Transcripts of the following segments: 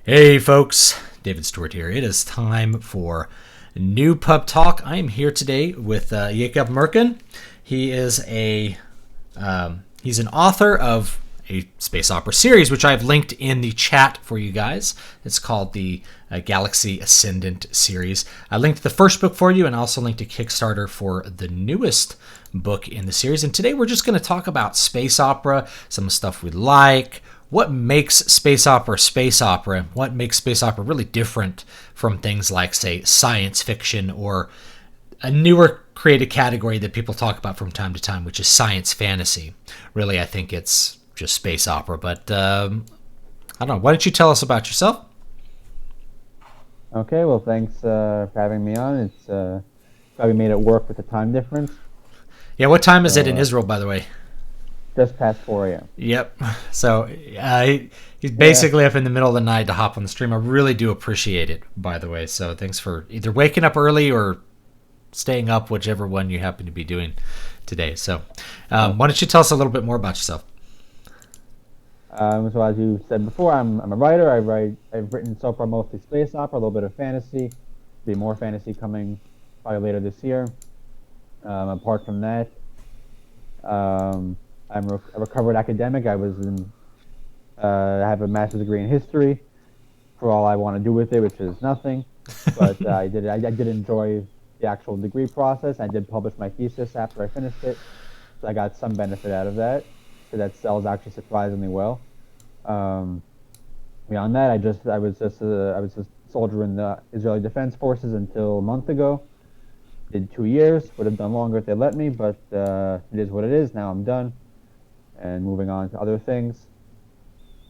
Hey folks, David Stewart here. It is time for NewPub Talk. I am here today with Yakov Merkin. He is he's an author of a space opera series, which I've linked in the chat for you guys. It's called the Galaxy Ascendant series. I linked the first book for you and also linked a Kickstarter for the newest book in the series. And today we're just going to talk about space opera, some stuff we like, what makes space opera, what makes space opera really different from things like, say, science fiction or a newer created category that people talk about from time to time, which is science fantasy. Really, I think it's just space opera, but I don't know. Why don't you tell us about yourself? Okay, well, thanks for having me on. It's probably made it work with the time difference. Yeah, what time is it in Israel, by the way? Just past 4 a.m. Yep. So he's basically up in the middle of the night to hop on the stream. I really do appreciate it, by the way. So thanks for either waking up early or staying up, whichever one you happen to be doing today. So why don't you tell us a little bit more about yourself? So as you said before, I'm a writer. I've written so far mostly space opera, a little bit of fantasy. Be more fantasy coming probably later this year. Apart from that, I'm a recovered academic. I have a master's degree in history. For all I want to do with it, which is nothing, but I did enjoy the actual degree process. I did publish my thesis after I finished it, so I got some benefit out of that. So that sells actually surprisingly well. Beyond that, I was just a soldier in the Israeli Defense Forces until a month ago. Did 2 years. Would have done longer if they let me, but it is what it is. Now I'm done and moving on to other things.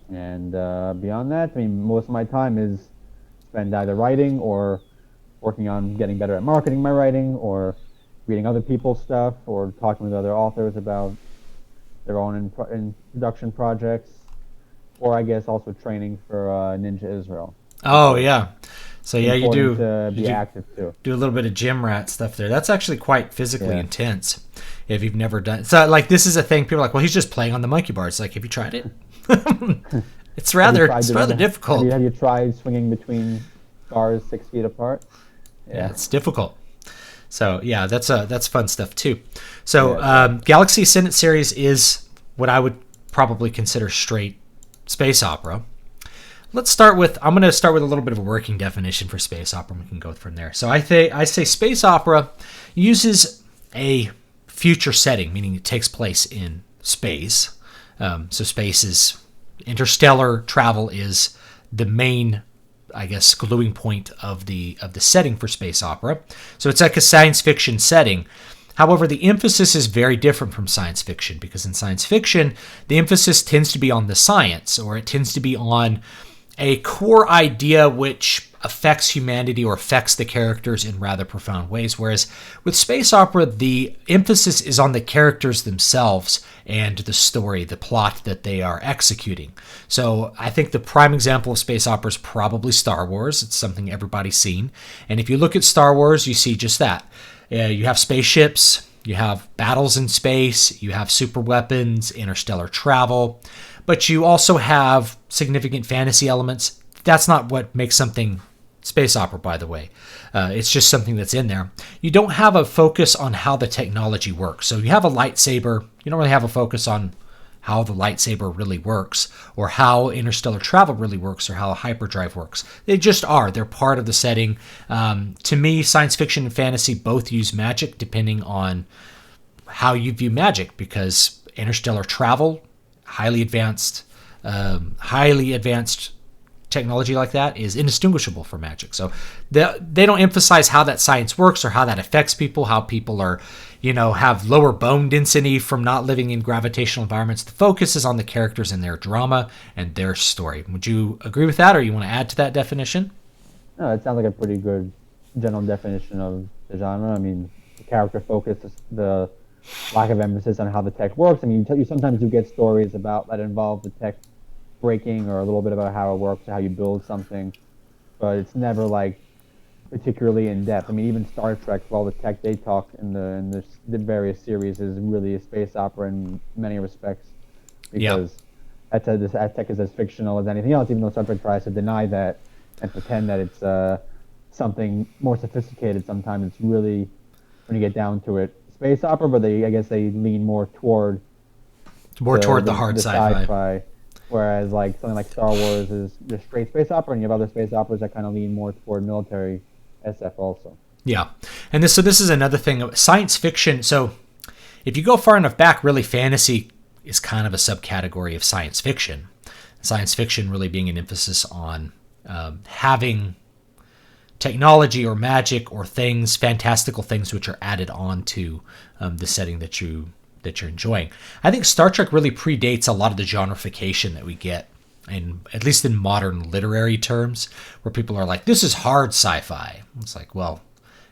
And beyond that, I mean, most of my time is spent either writing or working on getting better at marketing my writing, or reading other people's stuff, or talking with other authors about their own production projects, or I guess also training for Ninja Israel. Oh, yeah. So yeah, you do to be active too. Do a little bit of gym rat stuff there. That's actually quite physically intense. If you've never done so, like this is a thing. People are like, well, he's just playing on the monkey bar. It's like, have you tried it? It's rather difficult. Have you tried swinging between bars 6 feet apart? Yeah, it's difficult. So yeah, that's fun stuff too. So Galaxy Ascendant series is what I would probably consider straight space opera. I'm going to start with a little bit of a working definition for space opera, and we can go from there. So I say space opera uses a future setting, meaning it takes place in space. So space is interstellar travel is the main, I guess, gluing point of the setting for space opera. So it's like a science fiction setting. However, the emphasis is very different from science fiction, because in science fiction, the emphasis tends to be on the science, or it tends to be on a core idea which affects humanity or affects the characters in rather profound ways. Whereas with space opera, the emphasis is on the characters themselves and the story, the plot that they are executing. So I think the prime example of space opera is probably Star Wars. It's something everybody's seen. And if you look at Star Wars, you see just that. You have spaceships, you have battles in space, you have super weapons, interstellar travel, but you also have significant fantasy elements. That's not what makes something space opera, by the way. It's just something that's in there. You don't have a focus on how the technology works. So you have a lightsaber. You don't really have a focus on how the lightsaber really works, or how interstellar travel really works, or how hyperdrive works. They just are. They're part of the setting. To me, science fiction and fantasy both use magic depending on how you view magic, because interstellar travel, highly advanced technology like that is indistinguishable from magic. So they don't emphasize how that science works or how that affects people, how people are, have lower bone density from not living in gravitational environments. The focus is on the characters and their drama and their story. Would you agree with that, or you want to add to that definition? No, it sounds like a pretty good general definition of the genre. I mean, the character focus, the lack of emphasis on how the tech works. I mean, you sometimes do get stories about that involve the tech breaking, or a little bit about how it works, or how you build something, but it's never like particularly in depth. I mean, even Star Trek, for all the tech they talk in the various series, is really a space opera in many respects, because Aztec is as fictional as anything else, even though Star Trek tries to deny that and pretend that it's something more sophisticated. Sometimes it's really, when you get down to it, space opera, but I guess they lean more toward the hard sci-fi. Whereas like something like Star Wars is just straight space opera, and you have other space operas that kind of lean more toward military SF also. Yeah, and this is another thing. Science fiction. So if you go far enough back, really fantasy is kind of a subcategory of science fiction. Science fiction really being an emphasis on having technology or magic or things, fantastical things, which are added on to the setting that you're enjoying. I think Star Trek really predates a lot of the genreification that we get, at least in modern literary terms, where people are like, this is hard sci-fi. It's like, well,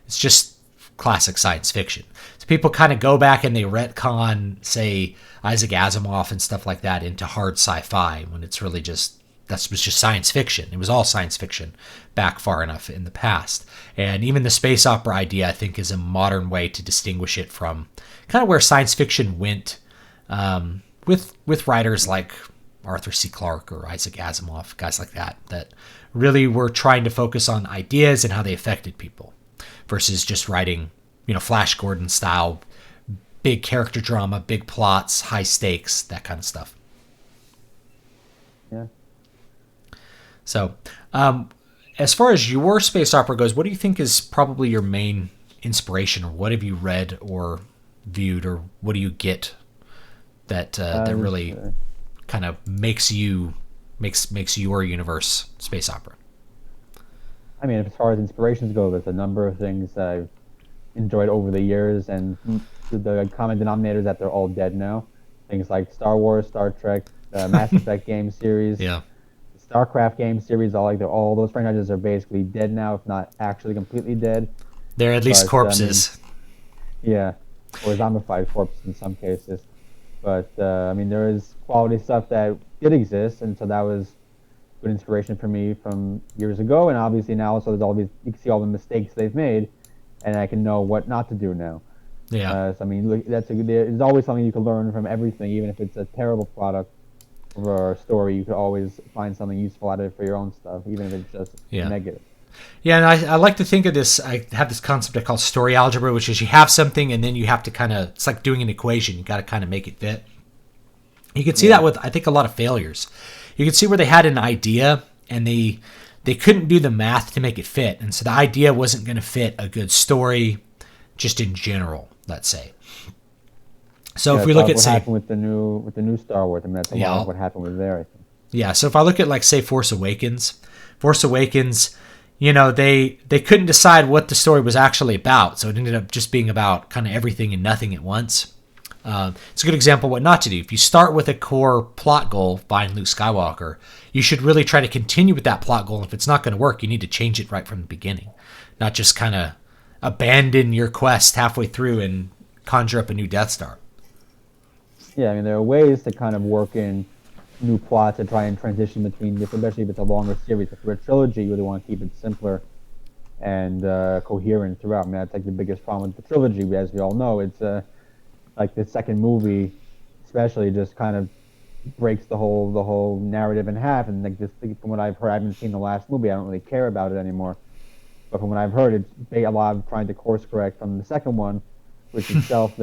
it's just classic science fiction. So people kind of go back and they retcon, say, Isaac Asimov and stuff like that into hard sci-fi, when it's really that was just science fiction. It was all science fiction back far enough in the past. And even the space opera idea, I think, is a modern way to distinguish it from kind of where science fiction went with writers like Arthur C. Clarke or Isaac Asimov, guys like that really were trying to focus on ideas and how they affected people versus just writing, Flash Gordon style, big character drama, big plots, high stakes, that kind of stuff. Yeah. So, as far as your space opera goes, what do you think is probably your main inspiration, or what have you read or viewed, or what do you get that really kind of makes your universe space opera? I mean, as far as inspirations go, there's a number of things that I've enjoyed over the years, and the common denominator is that they're all dead now. Things like Star Wars, Star Trek, Mass Effect game series. Yeah. StarCraft game series, all those franchises are basically dead now, if not actually completely dead. They're at least corpses. Yeah, or zombified corpses in some cases. But there is quality stuff that did exist, and so that was good inspiration for me from years ago. And obviously now, also you can see all the mistakes they've made, and I can know what not to do now. Yeah. There's always something you can learn from everything, even if it's a terrible product or a story. You could always find something useful out of it for your own stuff, even if it's just negative. Yeah, and I like to think of this. I have this concept I call story algebra, which is you have something and then you have to it's like doing an equation. You got to kind of make it fit. You can see that with, I think, a lot of failures. You can see where they had an idea and they couldn't do the math to make it fit, and so the idea wasn't going to fit a good story, just in general, let's say. So if we look at, what happened with the new Star Wars, that's a lot of what happened with there, I think. Yeah, so if I look at, say, Force Awakens, they couldn't decide what the story was actually about, so it ended up just being about kind of everything and nothing at once. It's a good example of what not to do. If you start with a core plot goal, find Luke Skywalker, you should really try to continue with that plot goal. And if it's not going to work, you need to change it right from the beginning, not just kind of abandon your quest halfway through and conjure up a new Death Star. Yeah, there are ways to kind of work in new plots and try and transition between different, especially if it's a longer series. If you're a trilogy, you really want to keep it simpler and coherent throughout. That's like the biggest problem with the trilogy. As we all know, it's like the second movie, especially, just kind of breaks the whole narrative in half. And from what I've heard, I haven't seen the last movie. I don't really care about it anymore. But from what I've heard, it's a lot of trying to course correct from the second one, which itself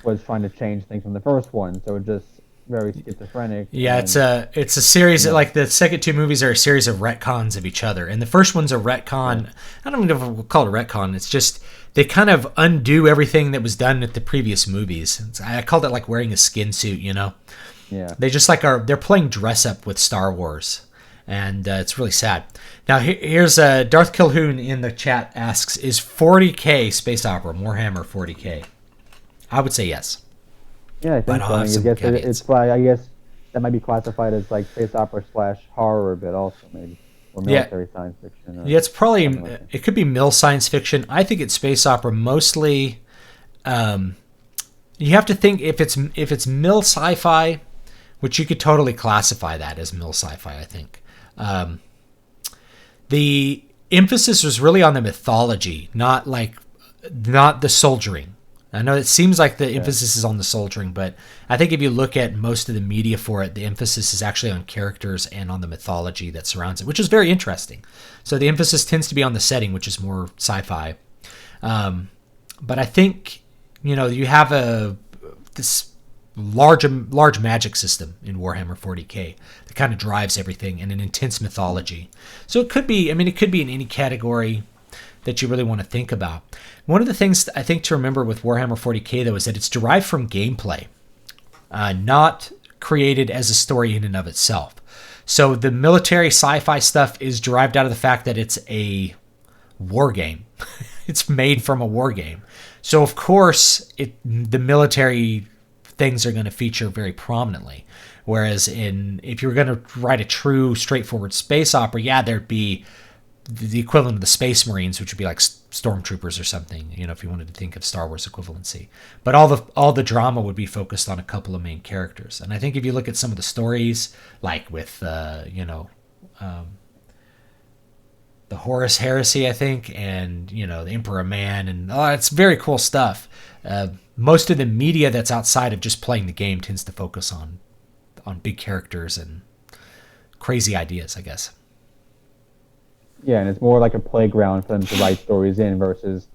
was trying to change things from the first one. So it's just very schizophrenic. Yeah, it's a series that, like, the second two movies are a series of retcons of each other, and the first one's a retcon. Yeah. I don't know if we'll call it a retcon. It's just they kind of undo everything that was done at the previous movies. I called it like wearing a skin suit, Yeah. They just they're playing dress up with Star Wars, and it's really sad. Now here's Darth Kilhoun in the chat asks, is 40K space opera Warhammer 40K? I would say yes. Yeah, I think so. I guess that might be classified as like space opera / horror a bit also, maybe, or military science fiction. Yeah, it's probably it could be mil science fiction. I think it's space opera mostly. You have to think if it's mil sci-fi, which you could totally classify that as mil sci-fi. I think the emphasis was really on the mythology, not the soldiering. I know it seems like the emphasis is on the soldiering, but I think if you look at most of the media for it, the emphasis is actually on characters and on the mythology that surrounds it, which is very interesting. So the emphasis tends to be on the setting, which is more sci-fi. But I think, you have this large magic system in Warhammer 40K that kind of drives everything, and an intense mythology. So it could be in any category that you really want to think about. One of the things I think to remember with Warhammer 40K, though, is that it's derived from gameplay, not created as a story in and of itself. So the military sci-fi stuff is derived out of the fact that it's a war game. It's made from a war game. So, of course, the military things are going to feature very prominently. Whereas if you were going to write a true, straightforward space opera, there'd be the equivalent of the Space Marines, which would be like stormtroopers or something, if you wanted to think of Star Wars equivalency. But all the drama would be focused on a couple of main characters. And I think if you look at some of the stories, like with the Horus Heresy, I think, and the Emperor Man, and it's very cool stuff. Most of the media that's outside of just playing the game tends to focus on big characters and crazy ideas, I guess. Yeah, and it's more like a playground for them to write stories in versus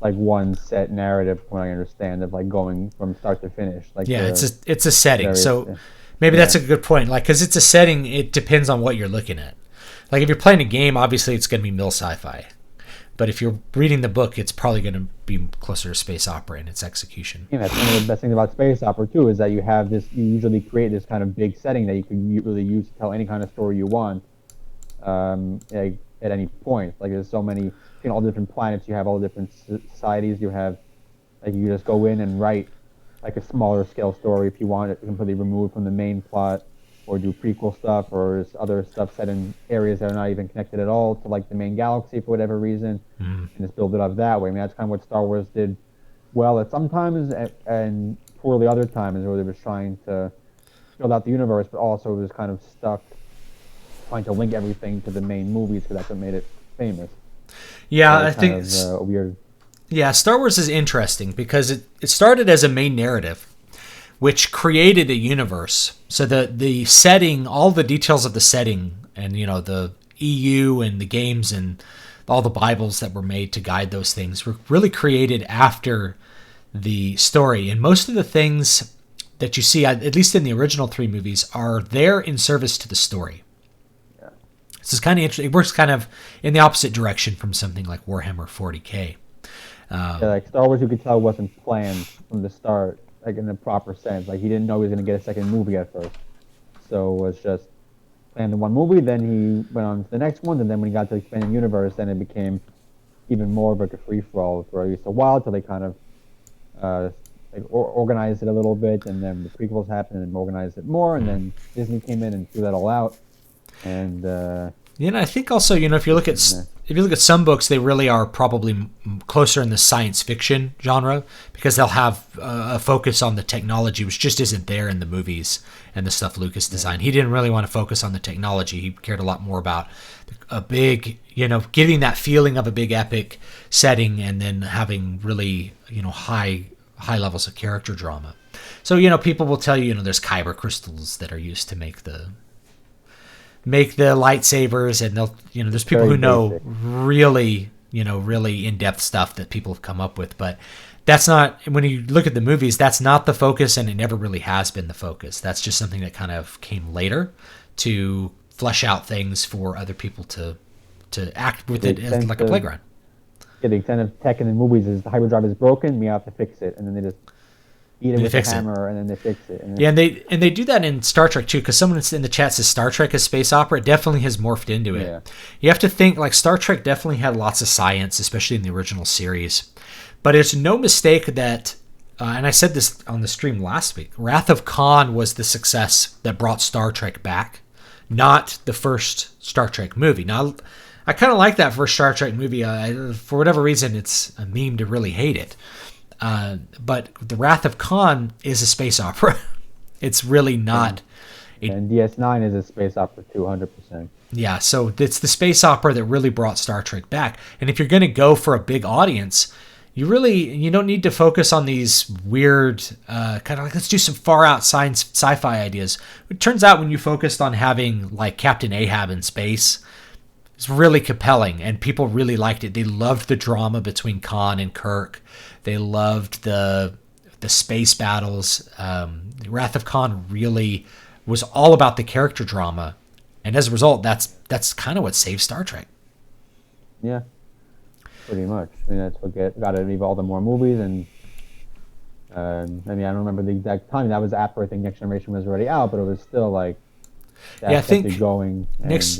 like one set narrative, from what I understand, of like going from start to finish. Like it's a setting. So maybe that's a good point. Like, because it's a setting, it depends on what you're looking at. Like if you're playing a game, obviously it's going to be mil sci-fi. But if you're reading the book, it's probably going to be closer to space opera in its execution. Yeah, that's one of the best things about space opera too, is that you usually create this kind of big setting that you can really use to tell any kind of story you want. At any point, like there's so many, all the different planets, you have all the different societies, you have, like you just go in and write like a smaller scale story if you want it completely removed from the main plot, or do prequel stuff, or other stuff set in areas that are not even connected at all to like the main galaxy for whatever reason, and just build it up that way. I mean, that's kind of what Star Wars did well at some times and poorly other times, where they was trying to build out the universe, but also was kind of stuck trying to link everything to the main movies, because that's what made it famous. Yeah, so I think it's weird. Yeah, Star Wars is interesting because it started as a main narrative, which created a universe. So the setting, all the details of the setting, and the EU and the games and all the Bibles that were made to guide those things were really created after the story. And most of the things that you see, at least in the original 3 movies, are there in service to the story. This is kind of interesting. It works kind of in the opposite direction from something like Warhammer 40K. Like Star Wars, you could tell wasn't planned from the start, like in a proper sense. Like he didn't know he was going to get a second movie at first, so it was just planned in one movie. Then he went on to the next one, and then when he got to the expanded universe, then it became even more of like a free for all for at least a while, till they kind of organized it a little bit, and then the prequels happened and organized it more, and then Disney came in and threw that all out. And I think also, if you look at some books, they really are probably closer in the science fiction genre, because they'll have a focus on the technology, which just isn't there in the movies and the stuff Lucas designed. He didn't really want to focus on the technology. He cared a lot more about a big, giving that feeling of a big epic setting, and then having really, high levels of character drama. So, people will tell you, there's kyber crystals that are used to make the lightsabers, and they'll, there's people who know really in-depth stuff that people have come up with, but that's not, when you look at the movies, that's not the focus, and it never really has been the focus. That's just something that kind of came later to flesh out things for other people to act with it as like a playground. Yeah, the extent of tech in the movies is the hyperdrive is broken, we have to fix it, and then they just beat it with a hammer, and then they fix it. And and they do that in Star Trek too, because someone in the chat says Star Trek is space opera. It definitely has morphed into it. Yeah. You have to think, like, Star Trek definitely had lots of science, especially in the original series. But it's no mistake that, and I said this on the stream last week, Wrath of Khan was the success that brought Star Trek back, not the first Star Trek movie. Now, I kind of like that first Star Trek movie. For whatever reason, it's a meme to really hate it. But the Wrath of Khan is a space opera. It's really not. And DS9 is a space opera too, 100%. Yeah, so it's the space opera that really brought Star Trek back. And if you're going to go for a big audience, you don't need to focus on these weird kind of like, let's do some far out sci-fi ideas. It turns out when you focused on having like Captain Ahab in space, it's really compelling, and people really liked it. They loved the drama between Khan and Kirk. They loved the space battles. Wrath of Khan really was all about the character drama, and as a result, that's kind of what saved Star Trek. Yeah. Pretty much. I mean, that's what got it evolved in more movies, and I mean, I don't remember the exact time. That was after I think Next Generation was already out, but it was still like I think it going. Next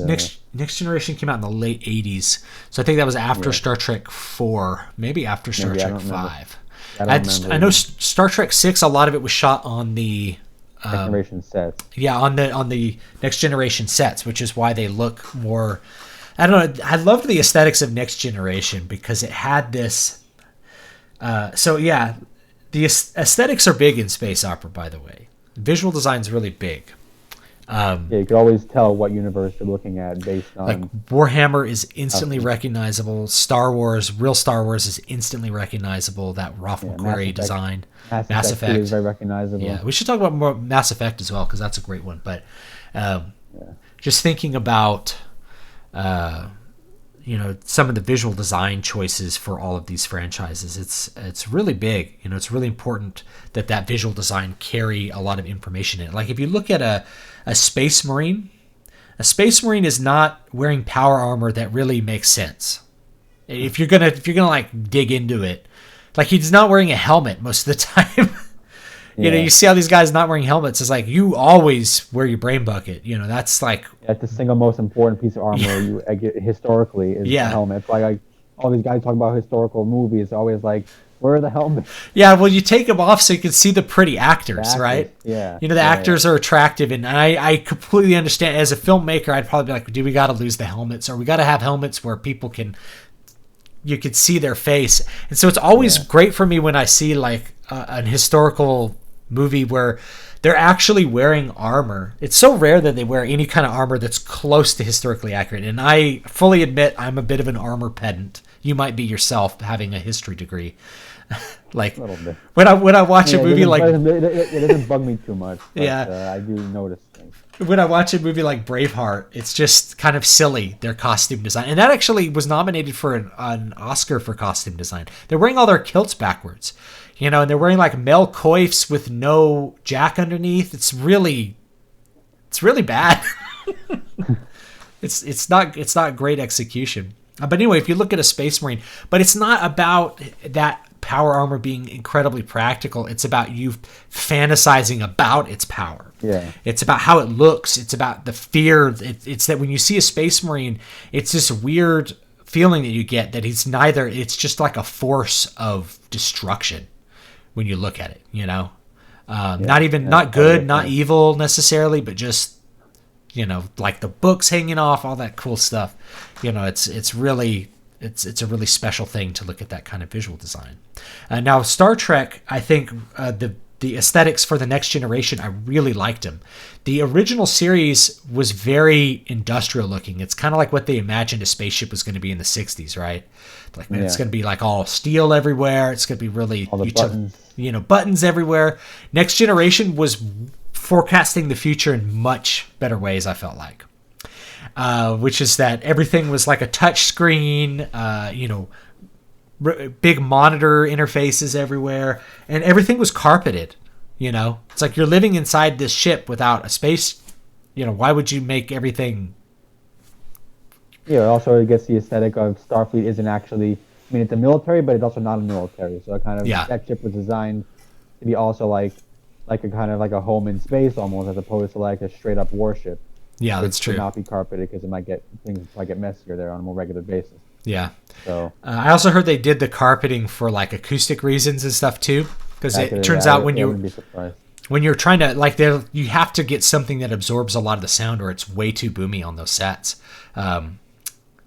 Generation came out in the late '80s, so I think that was after Star Trek 4, maybe after Star Trek 5. I know Star Trek 6. A lot of it was shot on the Next Generation sets. Yeah, on the Next Generation sets, which is why they look more. I don't know. I loved the aesthetics of Next Generation because it had this. The aesthetics are big in space opera. By the way, visual design is really big. You could always tell what universe you're looking at based on. Like Warhammer is instantly recognizable. Real Star Wars is instantly recognizable. That Ralph McQuarrie design. Mass Effect is very recognizable. Yeah, we should talk about more Mass Effect as well because that's a great one. But just thinking about. Some of the visual design choices for all of these franchises, it's really big. It's really important that visual design carry a lot of information in it. Like if you look at a Space Marine is not wearing power armor that really makes sense. If you're gonna like dig into it, like he's not wearing a helmet most of the time. You see how these guys not wearing helmets. It's like you always wear your brain bucket. That's like that's the single most important piece of armor you get historically is the helmet. It's like all these guys talk about historical movies. Always like, where are the helmets? Yeah, well, you take them off so you can see the pretty actors, right? Yeah. The actors are attractive, and I completely understand. As a filmmaker, I'd probably be like, do we got to lose the helmets, or we got to have helmets where people you can see their face? And so it's always great for me when I see like an historical movie where they're actually wearing armor. It's so rare that they wear any kind of armor that's close to historically accurate. And I fully admit I'm a bit of an armor pedant. You might be yourself, having a history degree. Like when I watch a movie like it doesn't bug me too much. But, I do notice things. When I watch a movie like Braveheart, it's just kind of silly, their costume design. And that actually was nominated for an Oscar for costume design. They're wearing all their kilts backwards. And they're wearing like male coifs with no jack underneath. It's really bad. It's not great execution. But anyway, if you look at a Space Marine, but it's not about that power armor being incredibly practical. It's about you fantasizing about its power. Yeah. It's about how it looks. It's about the fear. It's that when you see a Space Marine, it's this weird feeling that you get that he's neither. It's just like a force of destruction when you look at it. Not good, not evil necessarily, but just like the books hanging off, all that cool stuff. It's a really special thing to look at that kind of visual design. Now Star Trek, I think the aesthetics for the Next Generation, I really liked them. The original series was very industrial looking. It's kind of like what they imagined a spaceship was going to be in the 60s, right? Like, man, it's going to be like all steel everywhere. It's going to be really all the buttons. Buttons everywhere. Next Generation was forecasting the future in much better ways, I felt like. Which is that everything was like a touch screen, big monitor interfaces everywhere, and everything was carpeted. It's like you're living inside this ship without a space. Why would you make everything? Yeah, also it gets the aesthetic of Starfleet isn't actually. I mean, it's a military, but it's also not a military. So it kind of that ship was designed to be also like a kind of like a home in space almost, as opposed to like a straight up warship. Yeah, that's true. It not be carpeted because things might get messier there on a more regular basis. Yeah. So I also heard they did the carpeting for like acoustic reasons and stuff too, because it turns out when you're trying to you have to get something that absorbs a lot of the sound, or it's way too boomy on those sets.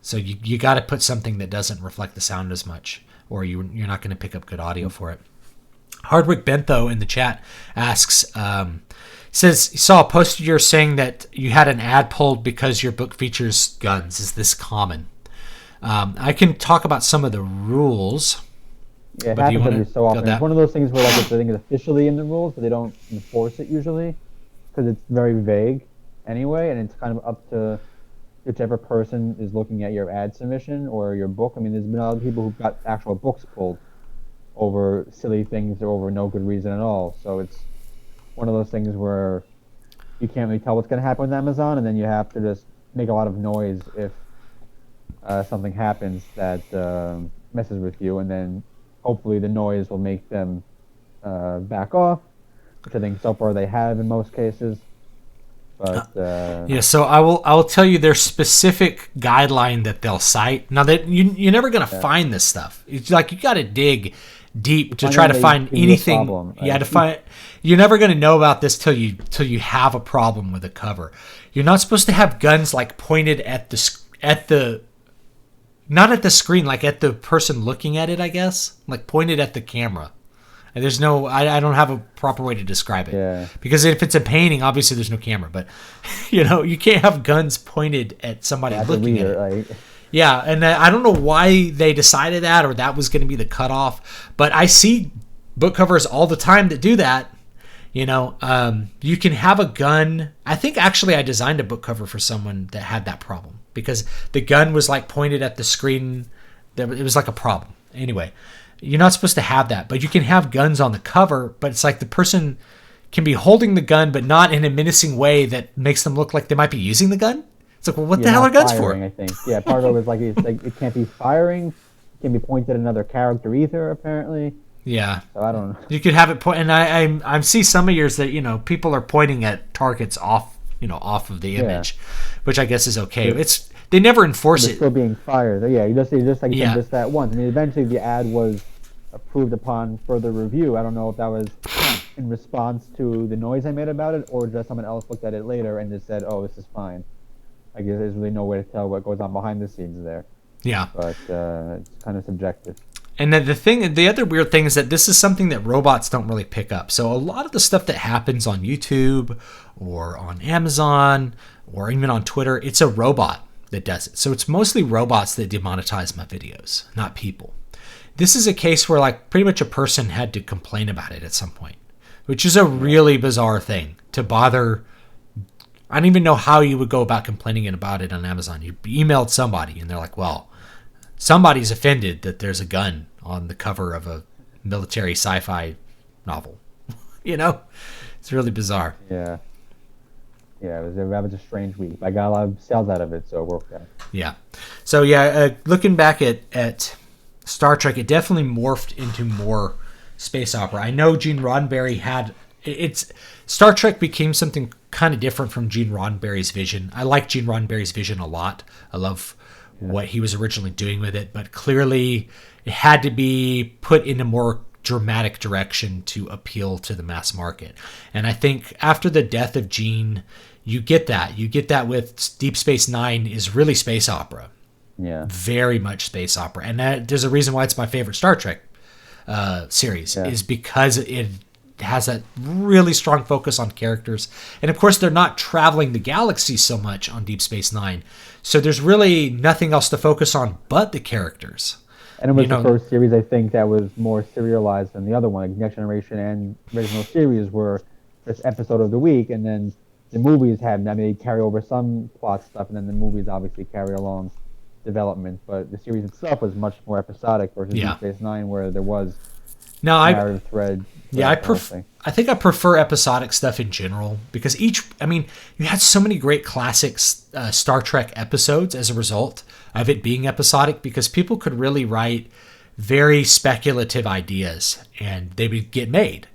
So you got to put something that doesn't reflect the sound as much, or you're not going to pick up good audio for it. Hardwick Bentho in the chat asks, says he saw a post of yours saying that you had an ad pulled because your book features guns. Is this common? I can talk about some of the rules. Yeah, it But do you happens want every to so go often. It's that? one of those things where like I think it's officially in the rules, but they don't enforce it usually because it's very vague anyway, and it's kind of up to whichever person is looking at your ad submission or your book. I mean, there's been other people who've got actual books pulled over silly things or over no good reason at all. So it's one of those things where you can't really tell what's going to happen with Amazon, and then you have to just make a lot of noise if something happens that messes with you, and then hopefully the noise will make them back off, which I think so far they have in most cases. But Yeah, so I will tell you their specific guideline that they'll cite. Now that you're never gonna find this stuff. It's like you got to dig deep to try to find anything. Problem, right? Yeah, to find. You're never gonna know about this till you have a problem with a cover. You're not supposed to have guns like pointed at the not at the screen, like at the person looking at it. I guess like pointed at the camera. And there's no, I don't have a proper way to describe it. Yeah. Because if it's a painting, obviously there's no camera. But, you can't have guns pointed at somebody looking at it. Like, Yeah, and I don't know why they decided that or that was going to be the cutoff. But I see book covers all the time that do that. You can have a gun. I think actually I designed a book cover for someone that had that problem. Because the gun was like pointed at the screen. It was like a problem. Anyway. You're not supposed to have that, but you can have guns on the cover, but it's like the person can be holding the gun, but not in a menacing way that makes them look like they might be using the gun. It's like, well, what the hell are guns firing, for? I think. Yeah, part of it is like it can't be firing, it can be pointed at another character either, apparently. Yeah. So I don't know. You could have it point, and I see some of yours that people are pointing at targets off of the image, which I guess is okay. They never enforce it. Still being fired. Yeah, you just just that once. I mean, eventually the ad was approved upon further review. I don't know if that was in response to the noise I made about it, or just someone else looked at it later and just said, "Oh, this is fine." I guess there's really no way to tell what goes on behind the scenes there. Yeah, but it's kind of subjective. And then the other weird thing is that this is something that robots don't really pick up. So a lot of the stuff that happens on YouTube or on Amazon or even on Twitter, it's a robot that does it. So it's mostly robots that demonetize my videos, not people. This is a case where like pretty much a person had to complain about it at some point, which is a really bizarre thing to bother. I don't even know how you would go about complaining about it on Amazon. You emailed somebody and they're like, well, somebody's offended that there's a gun on the cover of a military sci-fi novel. It's really bizarre. Yeah. Yeah, it was a strange week. I got a lot of sales out of it, so it worked out. Yeah. So, looking back at Star Trek, it definitely morphed into more space opera. I know Gene Roddenberry Star Trek became something kind of different from Gene Roddenberry's vision. I like Gene Roddenberry's vision a lot. I love what he was originally doing with it, but clearly it had to be put in a more dramatic direction to appeal to the mass market. And I think after the death of Gene, you get that. You get that with Deep Space Nine is really space opera. Yeah. Very much space opera. And there's a reason why it's my favorite Star Trek series, is because it has that really strong focus on characters. And of course, they're not traveling the galaxy so much on Deep Space Nine. So there's really nothing else to focus on but the characters. And it was the first series, I think, that was more serialized than the other one. Like Next Generation and original series were just episode of the week, and then the movies they carry over some plot stuff, and then the movies obviously carry along development. But the series itself was much more episodic versus Deep Space Nine, where there was narrative thread. Yeah, I think I prefer episodic stuff in general because you had so many great classic Star Trek episodes as a result of it being episodic, because people could really write very speculative ideas and they would get made.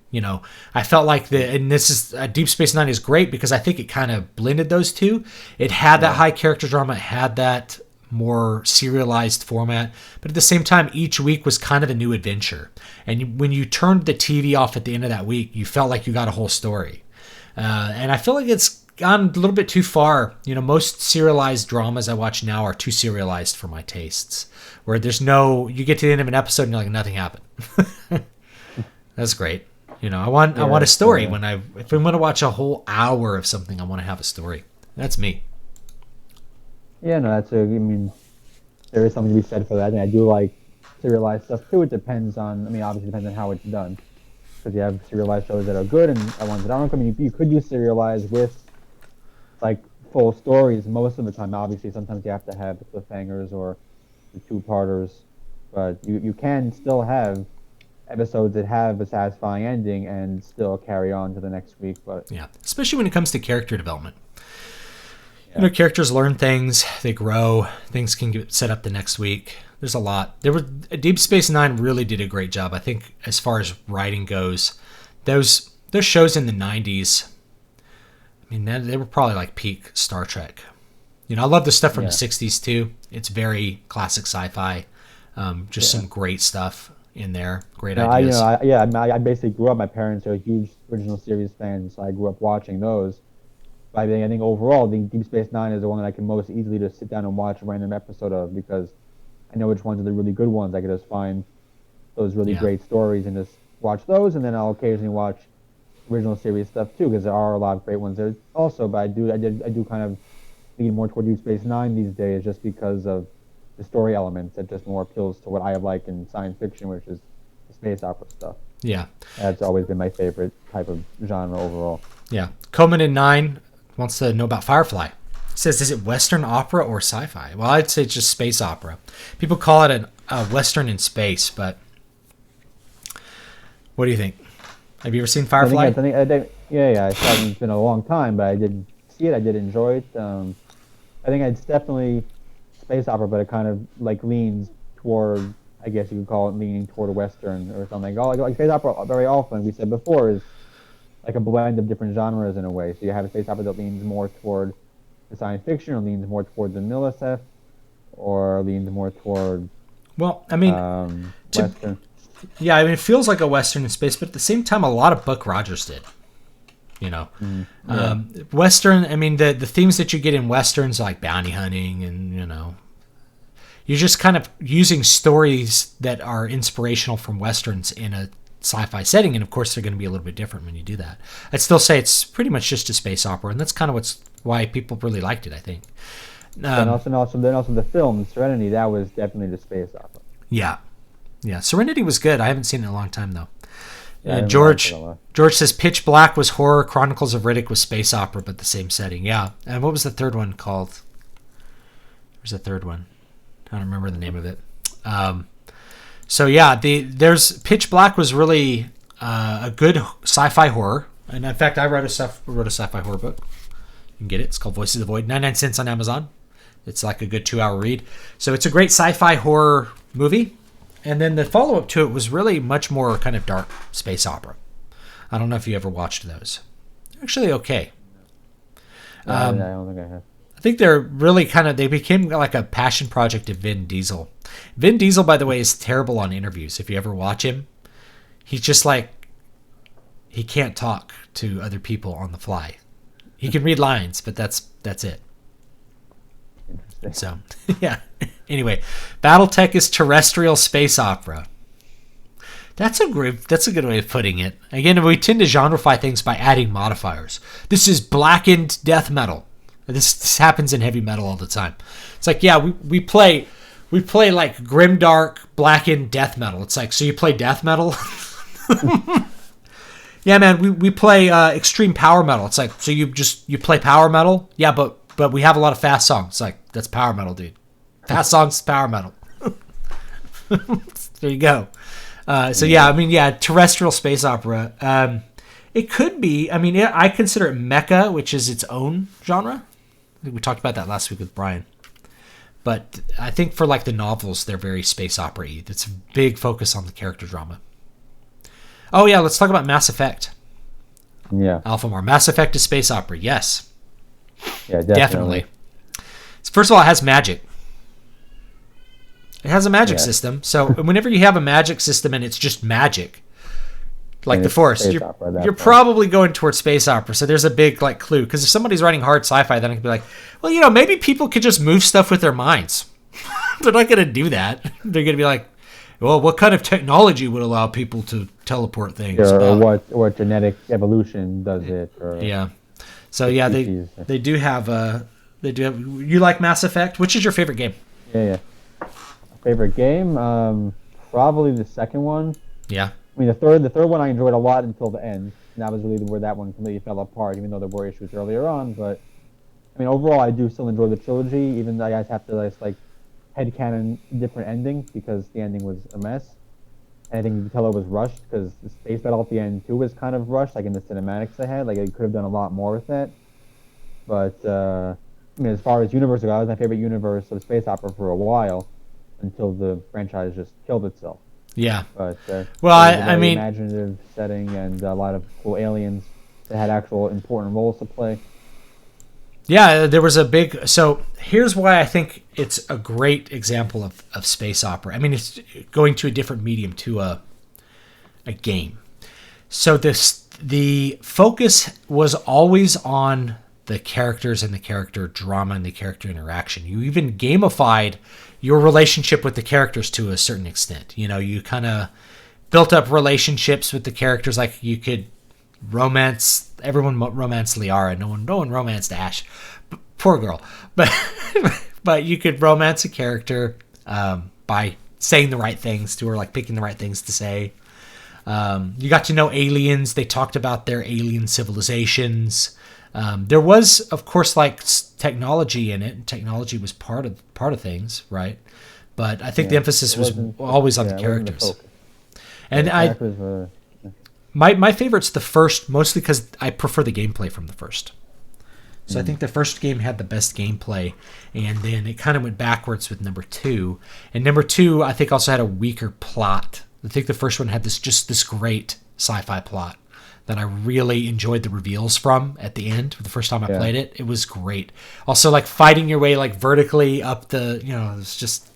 I felt like Deep Space Nine is great because I think it kind of blended those two. It had that high character drama, it had that more serialized format, but at the same time, each week was kind of a new adventure. And when you turned the TV off at the end of that week, you felt like you got a whole story. And I feel like it's gone a little bit too far. Most serialized dramas I watch now are too serialized for my tastes, where you get to the end of an episode and you're like, nothing happened. That's great. I want a story. If I'm going to watch a whole hour of something, I want to have a story. That's me. Yeah, no, there is something to be said for that. And I do like serialized stuff too. It depends on. I mean, obviously, it depends on how it's done. Because you have serialized shows that are good and ones that aren't. I mean, you could use serialized with like full stories most of the time. Obviously, sometimes you have to have the cliffhangers or the two-parters, but you can still have episodes that have a satisfying ending and still carry on to the next week. But yeah, especially when it comes to character development. yeah. You know, characters learn things, they grow, things can get set up the next week. There's a lot. Deep Space Nine really did a great job. I think as far as writing goes, those shows in the 90s, I mean, they were probably like peak Star Trek. You know, I love the stuff from the 60s too. It's very classic sci-fi. Some great stuff in there. Great ideas. I basically grew up. My parents are huge original series fans, so I grew up watching those. But I think overall, the Deep Space Nine is the one that I can most easily just sit down and watch a random episode of because I know which ones are the really good ones. I can just find those really great stories and just watch those, and then I'll occasionally watch original series stuff too because there are a lot of great ones there also. But I do kind of lean more toward Deep Space Nine these days just because of the story elements that just more appeals to what I like in science fiction, which is the space opera stuff. Yeah, that's always been my favorite type of genre overall. Yeah, Coleman in 9 wants to know about Firefly. He says, is it Western opera or sci-fi? Well, I'd say it's just space opera. People call it a Western in space, but what do you think? Have you ever seen Firefly? I think, it's been a long time, but I did see it. I did enjoy it. I think it's definitely space opera, but it kind of like leans toward, I guess you could call it leaning toward a Western or something. Like space opera very often, we said before, is like a blend of different genres in a way. So you have a space opera that leans more toward the science fiction, or leans more toward the millisef, or leans more toward Western. Yeah, I mean, it feels like a Western in space, but at the same time, a lot of Buck Rogers did. You know, Western. I mean, the themes that you get in Westerns, like bounty hunting, and you're just kind of using stories that are inspirational from Westerns in a sci-fi setting, and of course, they're going to be a little bit different when you do that. I'd still say it's pretty much just a space opera, and that's kind of why people really liked it, I think. And also the film Serenity, that was definitely the space opera. Yeah, Serenity was good. I haven't seen it in a long time though. George says Pitch Black was horror, Chronicles of Riddick was space opera, but the same setting. Yeah, and what was the third one called? There's a third one. I don't remember the name of it. So yeah, there's Pitch Black was really a good sci-fi horror, and in fact, I wrote a sci-fi horror book. You can get it. It's called Voices of the Void. 99 cents on Amazon. It's like a good 2-hour read. So it's a great sci-fi horror movie. And then the follow-up to it was really much more kind of dark space opera. I don't know if you ever watched those. Actually, okay. I don't think I have. I think they're really they became like a passion project of Vin Diesel. Vin Diesel, by the way, is terrible on interviews. If you ever watch him, he's just like, he can't talk to other people on the fly. He can read lines, but that's it. So, yeah. Anyway, BattleTech is terrestrial space opera. That's a good way of putting it. Again, we tend to genreify things by adding modifiers. This is blackened death metal. This happens in heavy metal all the time. It's like, yeah, we play like grimdark blackened death metal. It's like, so you play death metal? Yeah, man, we play extreme power metal. It's like, so you play power metal? Yeah, but we have a lot of fast songs. It's like, that's power metal, dude. Fast songs, power metal. There you go. Terrestrial space opera. It could be. I mean, I consider it mecha, which is its own genre. I think we talked about that last week with Brian. But I think for like the novels, they're very space opera-y. It's a big focus on the character drama. Oh yeah, let's talk about Mass Effect. Yeah. Alphamar. Mass Effect is space opera. Yes. Yeah, definitely. First of all, it has magic. It has a magic system. So whenever you have a magic system and it's just magic, like the Force, you're probably going towards space opera. So there's a big like clue. Because if somebody's writing hard sci-fi, then it could be like, well, maybe people could just move stuff with their minds. They're not going to do that. They're going to be like, well, what kind of technology would allow people to teleport things? Or what genetic evolution does it? Yeah. So yeah, they do have. You like Mass Effect? Which is your favorite game? Yeah. Favorite game? Probably the second one. Yeah. I mean, the third one I enjoyed a lot until the end. And that was really where that one completely fell apart, even though there were issues earlier on. But I mean, overall, I do still enjoy the trilogy, even though I guys have to like headcanon different ending because the ending was a mess. And I think you could tell it was rushed because the space battle at the end too was kind of rushed, like in the cinematics they had. Like it could have done a lot more with that. But I mean, as far as universe goes, that was my favorite universe of space opera for a while, until the franchise just killed itself. Yeah. But well, I mean, imaginative setting and a lot of cool aliens that had actual important roles to play. Yeah, there was a big. So here's why I think it's a great example of space opera. I mean, it's going to a different medium, to a game. So the focus was always on the characters and the character drama and the character interaction. You even gamified your relationship with the characters to a certain extent. You know, you kind of built up relationships with the characters. Like you could romance, everyone romanced Liara. No one romanced Ash. Poor girl. But you could romance a character by saying the right things to her, like picking the right things to say. You got to know aliens. They talked about their alien civilizations. There was, of course, like technology in it. And technology was part of things, right? But I think the emphasis was always on the characters. And my favorite's the first, mostly because I prefer the gameplay from the first. So I think the first game had the best gameplay, and then it kind of went backwards with number 2. And number 2, I think, also had a weaker plot. I think the first one had this great sci-fi plot that I really enjoyed the reveals from at the end. The first time I played it, it was great. Also, like fighting your way like vertically up the, it's just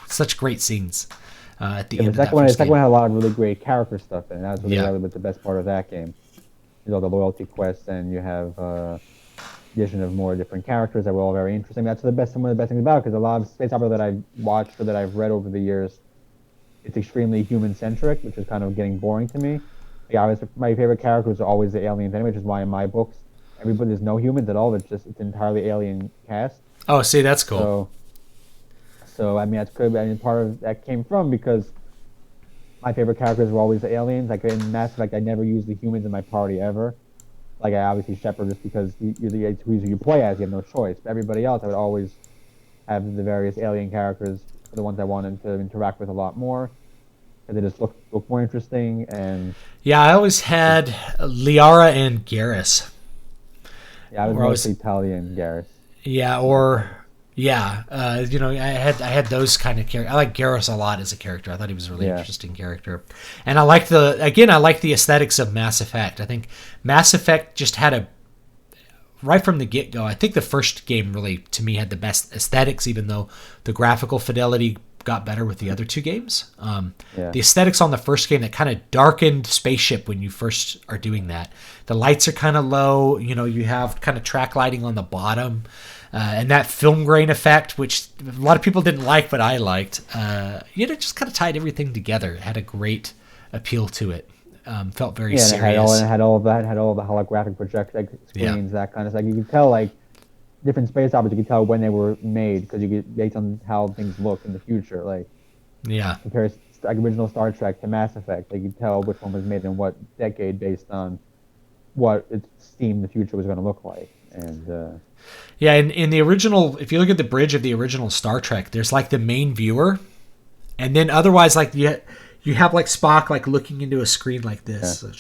such great scenes at the end of that first game. The second one had a lot of really great character stuff in it. That was really the best part of that game. The loyalty quest, and you have addition of more different characters that were all very interesting. That's one of the best things about it, because a lot of space opera that I've watched or that I've read over the years, it's extremely human-centric, which is kind of getting boring to me. My favorite characters are always the aliens anyway, which is why in my books, there's no humans at all. It's entirely alien cast. Oh, see, that's cool. So I mean, that's good. I mean, part of that came from because my favorite characters were always the aliens. Like in Mass Effect, I never used the humans in my party ever. Like I obviously Shepard just because you're who you play as, you have no choice. But everybody else, I would always have the various alien characters, the ones I wanted to interact with a lot more. They just look more interesting. And I always had Liara and Garrus. Yeah, I was mostly Talia and Garrus. I had those kind of characters. I like Garrus a lot as a character. I thought he was a really interesting character, and I like the aesthetics of Mass Effect. I think Mass Effect just had right from the get-go. I think the first game really, to me, had the best aesthetics, even though the graphical fidelity got better with the other two games. The aesthetics on the first game, that kind of darkened spaceship when you first are doing that. The lights are kind of low. You have kind of track lighting on the bottom. And that film grain effect, which a lot of people didn't like, but I liked. It just kind of tied everything together. It had a great appeal to it. Felt very serious. It had all the holographic projector screens, that kind of stuff. You could tell, like, different space operas, you could tell when they were made, because you get based on how things look in the future. Like, compare like original Star Trek to Mass Effect. Like, you could tell which one was made in what decade based on what it seemed the future was going to look like. And in the original, if you look at the bridge of the original Star Trek, there's like the main viewer, and then otherwise, like you have like Spock like looking into a screen like this, and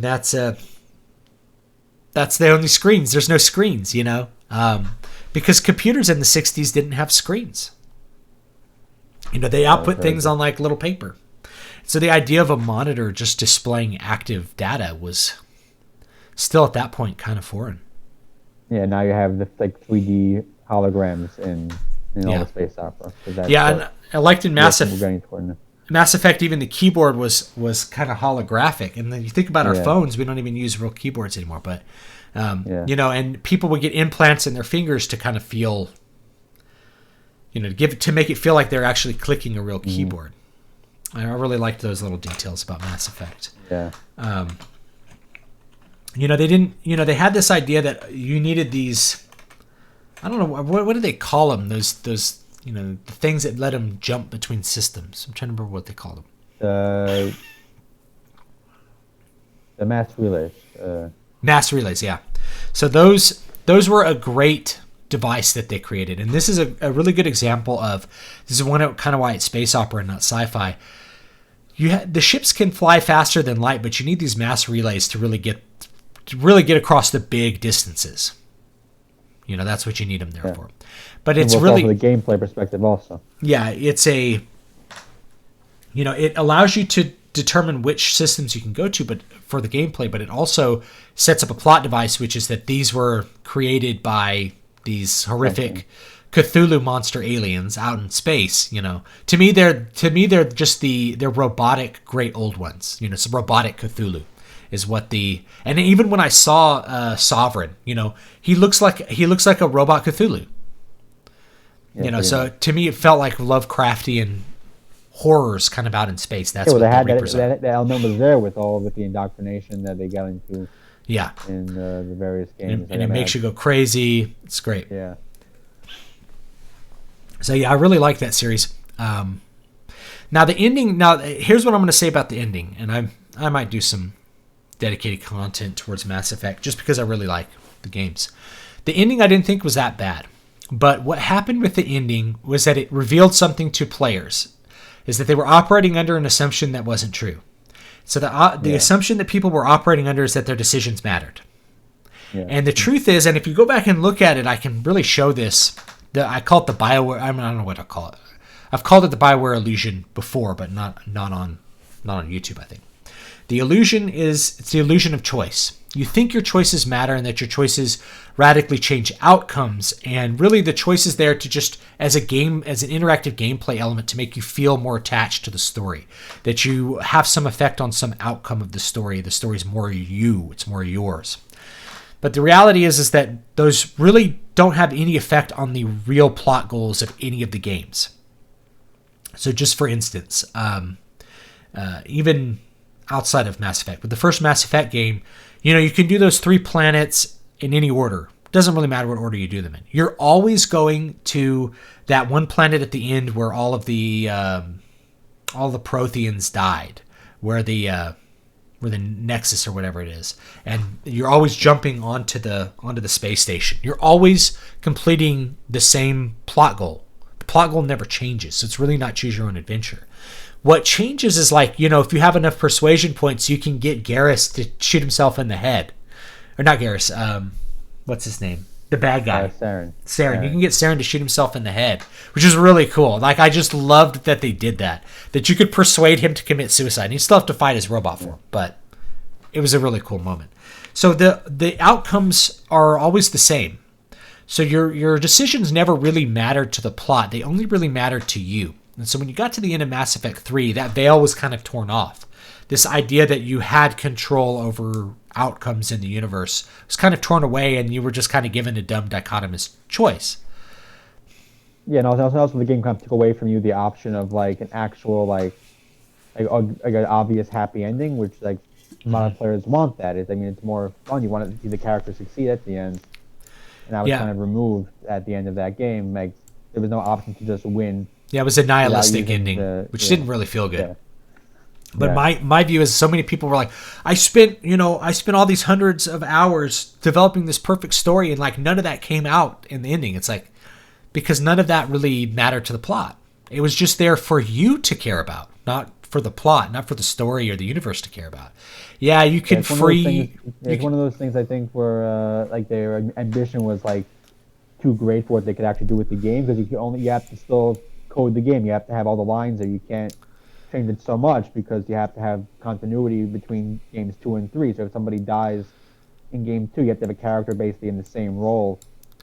that's the only screens. There's no screens, because computers in the 60s didn't have screens. They output things on like little paper. So the idea of a monitor just displaying active data was still at that point kind of foreign. Yeah, now you have the 3D holograms in all the space opera. And I liked in Mass Effect, even the keyboard was kind of holographic. And then you think about our phones, we don't even use real keyboards anymore. But, and people would get implants in their fingers to kind of feel, to make it feel like they're actually clicking a real keyboard. I really liked those little details about Mass Effect. Yeah. They didn't, they had this idea that you needed these, I don't know, what do they call them? Those the things that let him jump between systems. I'm trying to remember what they called them. The mass relays. Mass relays, yeah. So those were a great device that they created, and this is a really good example of, this is one kind of why it's space opera and not sci-fi. The ships can fly faster than light, but you need these mass relays to really get across the big distances. That's what you need them there for. But it's really from the gameplay perspective also. Yeah, it's it allows you to determine which systems you can go to, but for the gameplay, but it also sets up a plot device, which is that these were created by these horrific Cthulhu monster aliens out in space. To me they're just they're robotic great old ones. Some robotic Cthulhu is what and even when I saw Sovereign, he looks like a robot Cthulhu. So to me it felt like Lovecraftian horrors kind of out in space. That's what they had the Reapers are. that element was there with the indoctrination that they got into. Yeah. In the various games, and it makes you go crazy. It's great. Yeah. So yeah, I really like that series. Now the ending. Now here's what I'm going to say about the ending, and I might do some dedicated content towards Mass Effect just because I really like the games. The ending I didn't think was that bad, but what happened with the ending was that it revealed something to players, is that they were operating under an assumption that wasn't true. So the assumption that people were operating under is that their decisions mattered. Yeah. And the truth is, and if you go back and look at it, I can really show this. I call it the BioWare. I don't know what to call it. I've called it the BioWare illusion before, but not on YouTube, I think. The illusion it's the illusion of choice. You think your choices matter and that your choices radically change outcomes, and really the choice is there to just as an interactive gameplay element to make you feel more attached to the story, that you have some effect on some outcome of the story. The story's more you, it's more yours. But the reality is that those really don't have any effect on the real plot goals of any of the games. So just for instance, even outside of Mass Effect, but the first Mass Effect game, you can do those 3 planets in any order. It doesn't really matter what order you do them in. You're always going to that one planet at the end where all the Protheans died, where the Nexus or whatever it is, and you're always jumping onto the space station. You're always completing the same plot goal. The plot goal never changes, so it's really not choose your own adventure. What changes is if you have enough persuasion points, you can get Garrus to shoot himself in the head. Or not Garrus, what's his name? The bad guy. Saren. You can get Saren to shoot himself in the head, which is really cool. I just loved that they did that. That you could persuade him to commit suicide. And you still have to fight his robot form, but it was a really cool moment. So the outcomes are always the same. So your decisions never really mattered to the plot. They only really mattered to you. And so when you got to the end of Mass Effect 3, that veil was kind of torn off. This idea that you had control over outcomes in the universe was kind of torn away, and you were just kind of given a dumb dichotomous choice. Yeah, and also the game kind of took away from you the option of an actual an obvious happy ending, which a lot of players want. It's more fun. You want to see the character succeed at the end, and that was kind of removed at the end of that game. There was no option to just win. Yeah, it was a nihilistic ending, which didn't really feel good. Yeah. But my view is, so many people were like, I spent all these hundreds of hours developing this perfect story, and none of that came out in the ending. It's because none of that really mattered to the plot. It was just there for you to care about, not for the plot, not for the story or the universe to care about. Yeah, you can free. It's one of those things I think where their ambition was too great for what they could actually do with the game, because you have to still code the game. You have to have all the lines there. You can't change it so much because you have to have continuity between games 2 and 3. So if somebody dies in game 2, you have to have a character basically in the same role,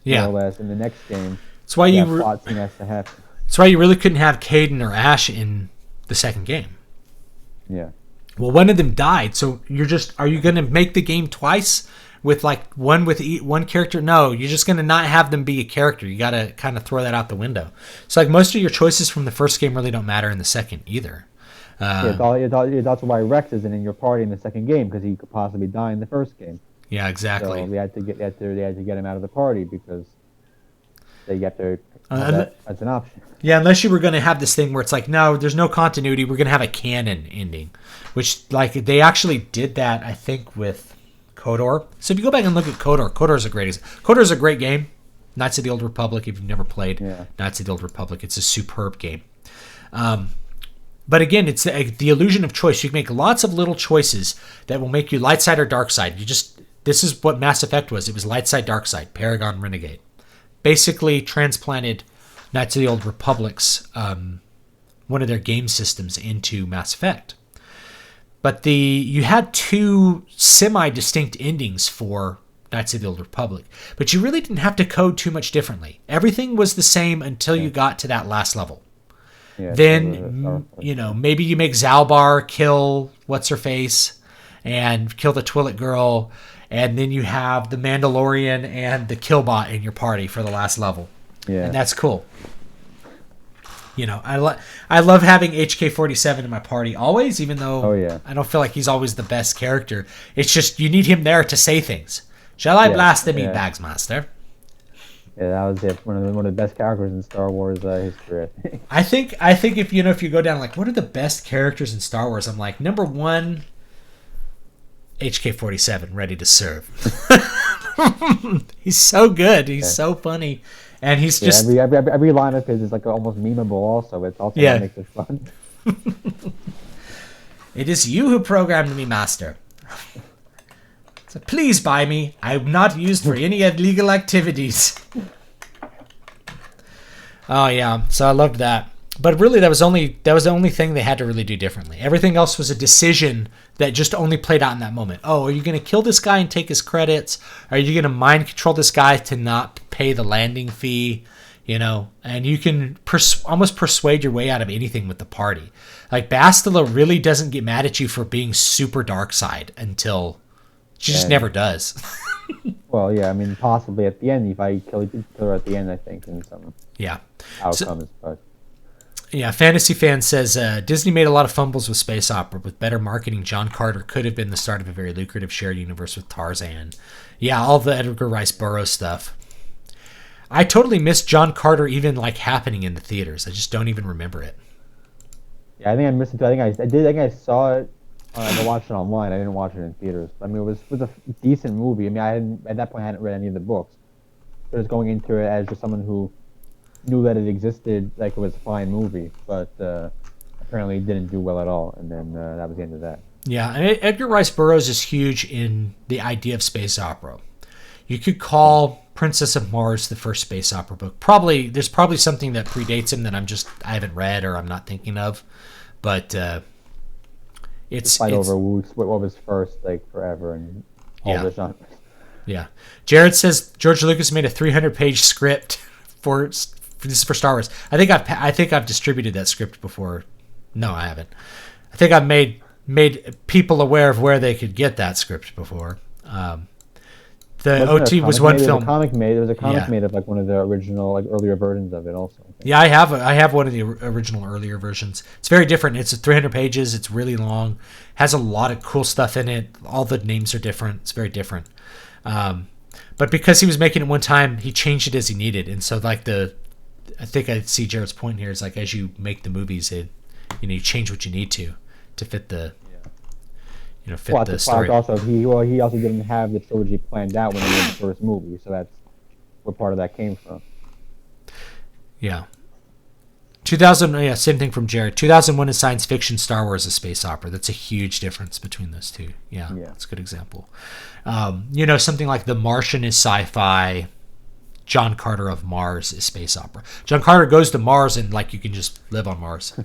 more or less, in the next game. That's why plot scene has to happen. That's why you really couldn't have Caden or Ash in the second game. Yeah. Well, one of them died, so are you going to make the game twice with one character? No, you're just going to not have them be a character. You got to kind of throw that out the window. So most of your choices from the first game really don't matter in the second either. That's why Rex isn't in your party in the second game, because he could possibly die in the first game. Yeah, exactly. So they had to get him out of the party because that you have to have that as an option. Yeah, unless you were going to have this thing where it's like, no, there's no continuity. We're going to have a canon ending, which like they actually did that, I think, with KOTOR. So if you go back and look at KOTOR, KOTOR is a great game. Knights of the Old Republic, if you've never played Knights of the Old Republic, it's a superb game. But again, it's the illusion of choice. You can make lots of little choices that will make you light side or dark side. This is what Mass Effect was. It was light side, dark side, Paragon, Renegade. Basically transplanted Knights of the Old Republic's one of their game systems into Mass Effect. But you had two semi-distinct endings for Knights of the Old Republic, but you really didn't have to code too much differently. Everything was the same until you got to that last level. Yeah, then, maybe you make Zalbar kill what's-her-face and kill the Twi'lek girl, and then you have the Mandalorian and the Killbot in your party for the last level. Yeah. And that's cool. I love having HK-47 in my party always, even though I don't feel like he's always the best character. It's just you need him there to say things. Shall I blast the meatbags, Master? Yeah, that was it. One of the best characters in Star Wars history, I think. I think if you go down like what are the best characters in Star Wars, I'm like number 1, HK-47, ready to serve. He's so good. He's so funny, and he's just every line of his is like almost memeable. Also, it's also what makes it fun. It is you who programmed me, Master. So please buy me. I'm not used for any illegal activities. Oh yeah, so I loved that. But really, that was the only thing they had to really do differently. Everything else was a decision that just only played out in that moment. Oh, are you going to kill this guy and take his credits? Are you going to mind control this guy to not pay the landing fee? And you can almost persuade your way out of anything with the party. Like Bastila really doesn't get mad at you for being super dark side until she just never does. Well, yeah, I mean, possibly at the end, if I kill her at the end, I think, in some outcomes. But yeah, Fantasy Fan says, Disney made a lot of fumbles with space opera. With better marketing, John Carter could have been the start of a very lucrative shared universe with Tarzan. Yeah, all the Edgar Rice Burroughs stuff. I totally missed John Carter even like happening in the theaters. I just don't even remember it. Yeah, I think I missed it too. I think I saw it. I watched it online. I didn't watch it in theaters. I mean, it was a decent movie. I mean, at that point, I hadn't read any of the books. I was going into it as just someone who knew that it existed, like it was a fine movie, but apparently it didn't do well at all. And then that was the end of that. Yeah, and Edgar Rice Burroughs is huge in the idea of space opera. You could call Princess of Mars the first space opera book. There's probably something that predates him that I haven't read or I'm not thinking of, but it's over what was first, like forever and all the genres. Yeah, Jared says George Lucas made a 300-page script for Star Wars. I think I've distributed that script before. No, I haven't. I think I've made people aware of where they could get that script before. The OT was one film. There was a comic made of like one of the original, like earlier versions of it also. Yeah, I have one of the original earlier versions. It's very different. It's 300 pages. It's really long. Has a lot of cool stuff in it. All the names are different. It's very different. But because he was making it one time, he changed it as he needed. And so like I think I see Jared's point here is like as you make the movies, you change what you need to fit the fit the story. Also, he also didn't have the trilogy planned out when he made the first movie, so that's where part of that came from. Yeah. 2000, same thing from Jared. 2001 is science fiction, Star Wars is space opera. That's a huge difference between those two. Yeah. That's a good example. Something like The Martian is sci-fi. John Carter of Mars is space opera. John Carter goes to Mars and like you can just live on Mars.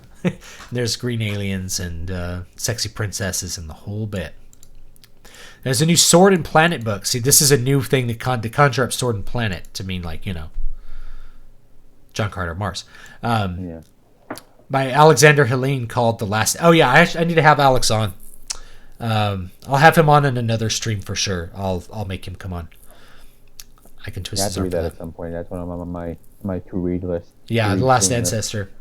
There's green aliens and sexy princesses and the whole bit. There's a new Sword and Planet book. See, this is a new thing to conjure up Sword and Planet to mean like, John Carter of Mars. By Alexander Helene called The Last... Oh, yeah, I need to have Alex on. I'll have him on in another stream for sure. I'll make him come on. I can twist his arm. I have to read that at some point. That's one of my to-read list. Yeah, The Last Ancestor.